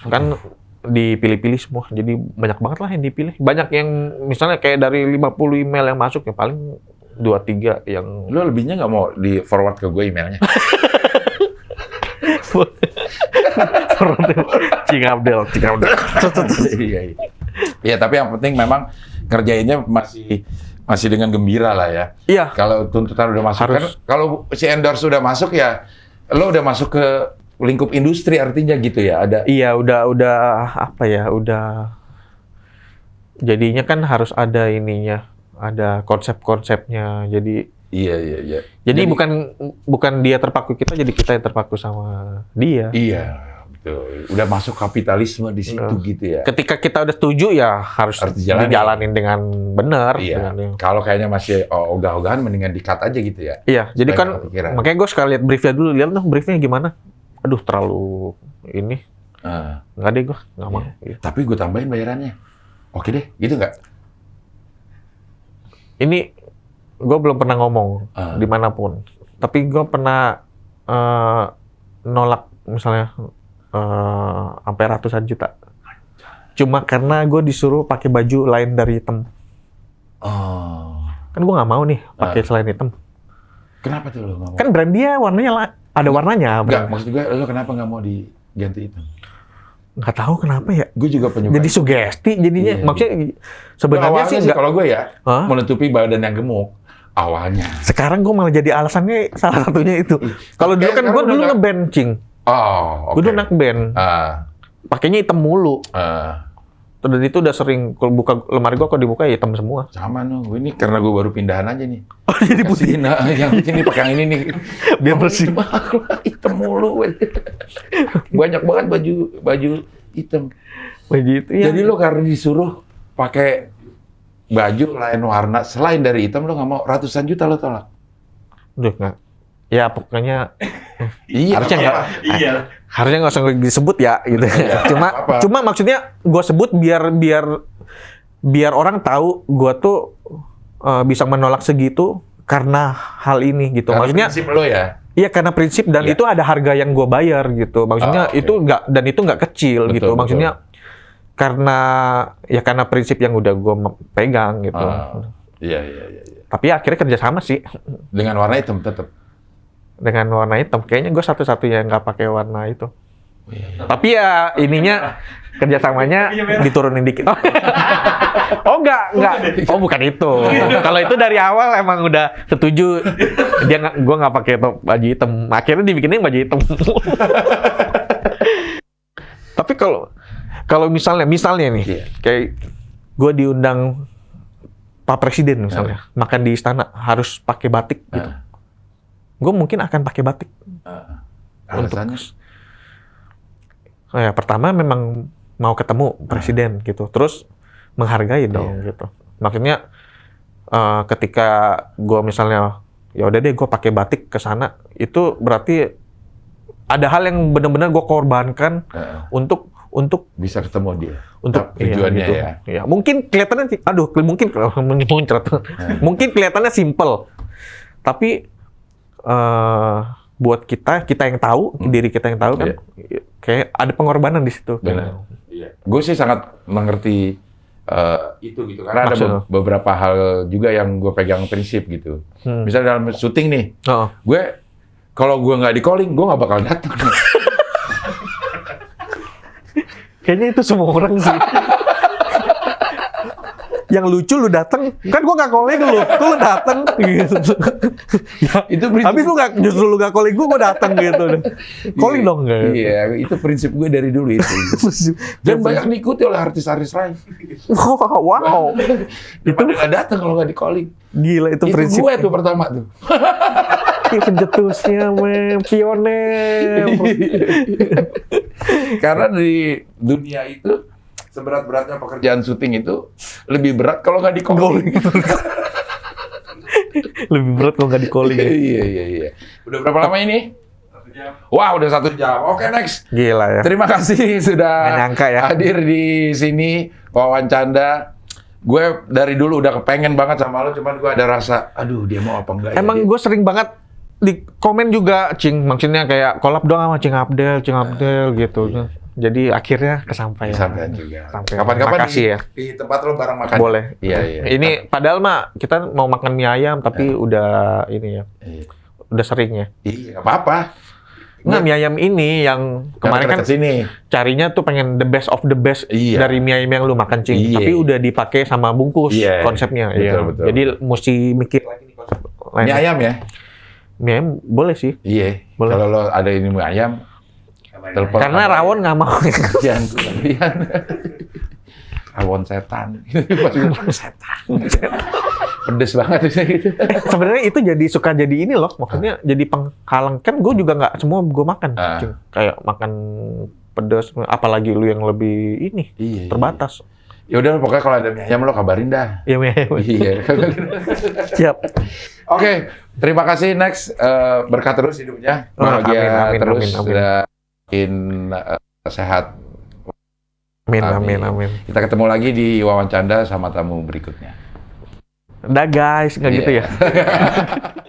kan dipilih-pilih semua, jadi banyak banget lah yang dipilih. Banyak yang misalnya kayak dari 50 email yang masuk ya paling 2-3 yang Lo lebihnya nggak mau di forward ke gue emailnya? Cing Abdel. Iya, iya. Iya, tapi yang penting memang ngerjainnya masih dengan gembira lah ya. Iya, Kalau tuntutan udah masuk, Harus. kan kalau si endorse udah masuk ya, lo udah masuk ke lingkup industri artinya gitu ya. Ada. iya udah apa ya, udah jadinya kan harus ada ininya, ada konsep-konsepnya. Iya. Jadi bukan dia terpaku kita, jadi kita yang terpaku sama dia. Iya, betul. Udah masuk kapitalisme di situ gitu ya. Ketika kita udah setuju ya harus Harus dijalanin. dijalanin dengan benar. Iya. Dengan- Kalau kayaknya masih ogah-ogahan, mendingan di-cut aja gitu ya. Iya, jadi Supaya kan nggak kepikiran. makanya gue sekali lihat briefnya dulu, lihat dong briefnya gimana. Aduh terlalu ini, Ah, nggak deh gue, nggak mau. iya. Tapi gue tambahin bayarannya. Oke deh, gitu nggak? Ini gue belum pernah ngomong dimanapun, tapi gue pernah nolak misalnya sampai ratusan juta. Cuma karena gue disuruh pakai baju lain dari hitam. Oh. Kan gue nggak mau nih pakai selain hitam. Kenapa tuh lo nggak mau? Kan brand dia warnanya ada warnanya. Enggak, brand. maksud gue lo kenapa nggak mau diganti itu? Nggak tahu kenapa ya. Gue juga penyuka. Jadi sugesti jadinya. Iya, Maksudnya sebenarnya Awalnya sih sih nggak. kalau gue ya, Hah? menutupi badan yang gemuk. Awalnya. Sekarang gue malah jadi alasannya salah satunya itu. Kalau dulu kan sekarang gue udah dulu nggak- ngeband, Cing. Oh, oke. Gue dulu anak band. Ah, Pakainya hitam mulu. ah. Dan itu udah sering kalau buka lemari gue kalau dibuka ya hitam semua. Sama no, gue ini karena gue baru pindahan aja nih. Oh, jadi putih. Kasih, nah, yang ini pakai yang ini nih. Biar bersih. Hitam mulu. Banyak banget baju hitam. Baju itu ya. Jadi lo karena disuruh pakai baju lain warna selain dari hitam, lo nggak mau ratusan juta lo tolak. Udah nggak. Ya pokoknya Iya. harusnya nggak. Iya. Harusnya nggak usah disebut ya gitu. apa-apa. Cuma maksudnya gue sebut biar orang tahu gue tuh bisa menolak segitu karena hal ini gitu. Karena Maksudnya prinsip lo ya. iya karena prinsip dan Iya. itu ada harga yang gue bayar gitu. Maksudnya Oke. itu nggak kecil Betul, gitu. betul. Maksudnya karena prinsip yang udah gue pegang gitu. Iya. Tapi ya, akhirnya kerjasama sih Dengan warna hitam tetap. dengan warna hitam. Kayaknya gue satu-satunya yang nggak pakai warna itu. Iya. Tapi ya ininya kerjasamanya diturunin dikit. Oh enggak. Oh bukan itu. Kalau itu dari awal emang udah setuju. Gue nggak pakai baju hitam. Akhirnya dibikinnya baju hitam. Tapi kalau misalnya nih, Iya. kayak gue diundang Pak Presiden misalnya, makan di istana harus pakai batik gitu. Gue mungkin akan pakai batik. Alasannya? Ya, pertama memang mau ketemu presiden gitu, terus menghargai dong gitu. Maksudnya ketika gue misalnya ya udah deh gue pakai batik ke sana, itu berarti ada hal yang benar-benar gue korbankan untuk bisa ketemu dia. untuk tujuannya gitu. ya. Ya, mungkin kelihatannya mungkin kelihatannya simple. Tapi buat kita yang tahu, diri kita yang tahu kan kayak ada pengorbanan di situ. Benar. Iya. Gue sih sangat mengerti itu gitu. Karena ada Maksudnya? beberapa hal juga yang gue pegang prinsip gitu. Misalnya dalam syuting nih, Oh. gue kalau gue nggak di calling, gue nggak bakal datang. Kayaknya itu semua orang sih. Yang lucu lu datang, kan gua nggak calling lu, tuh lu datang gitu. Ya, Itu prinsip. habis lu nggak, justru lu nggak calling gua datang gitu. Calling dong nggak? Iya, itu prinsip gue dari dulu itu. Dan banyak diikuti oleh artis-artis lain. Wow, Itu nggak datang kalau nggak di calling. gila itu Itu prinsip. gue tuh pertama tuh. Pencetusnya, pioner. Karena di dunia itu seberat-beratnya pekerjaan syuting itu lebih berat kalau nggak di calling. Lebih berat kalau nggak di calling. Iya. Udah berapa lama ini? 1 jam. Wah, udah 1 jam. Oke, next. Gila ya. Terima kasih sudah Nggak nyangka ya. hadir di sini, Wawan Canda. Gue dari dulu udah kepengen banget sama lo, cuman gue ada rasa, aduh dia mau apa enggak ya? Emang gue sering banget di komen juga, Cing, maksudnya kayak collab dong sama Cing Abdel gitu. Jadi akhirnya kesampaian. Sampai juga. Sampai. Kapan-kapan Makasih ya. di tempat lo bareng makan. Boleh. Iya. Ini padahal mah kita mau makan mie ayam tapi udah ini ya. Iya. Udah sering ya. Iya, nggak apa-apa. Nah, mie ayam ini yang kemarin kan sini. carinya tuh pengen the best of the best Iya. dari mie ayam yang lu makan, Cing. Iya. Tapi udah dipakai sama bungkus Iya. konsepnya. Betul. Jadi mesti mikir lagi nih konsep lain. Mie ayam ya? Mie ayam boleh sih. Iya. Boleh. Kalau lo ada ini mie ayam, telepon. Karena rawon nggak mau. Jangan kalian. Rawon setan. Setan. Pedes banget sih gitu. Sebenarnya itu suka jadi ini loh, maksudnya jadi penghalang. Kan gue juga nggak semua gue makan, Cing. Kayak makan pedas, apalagi lu yang lebih ini Iya. terbatas. Ya udah, pokoknya kalau ada mie ayam lo kabarin dah. Ya, mie ayam. Iya. Siap. Oke, terima kasih. Next, berkah terus hidupnya, bahagia Amin, terus, amin. dan sehat. Amin. Kita ketemu lagi di Wawan Canda sama tamu berikutnya. Udah guys, nggak gitu Iya. ya.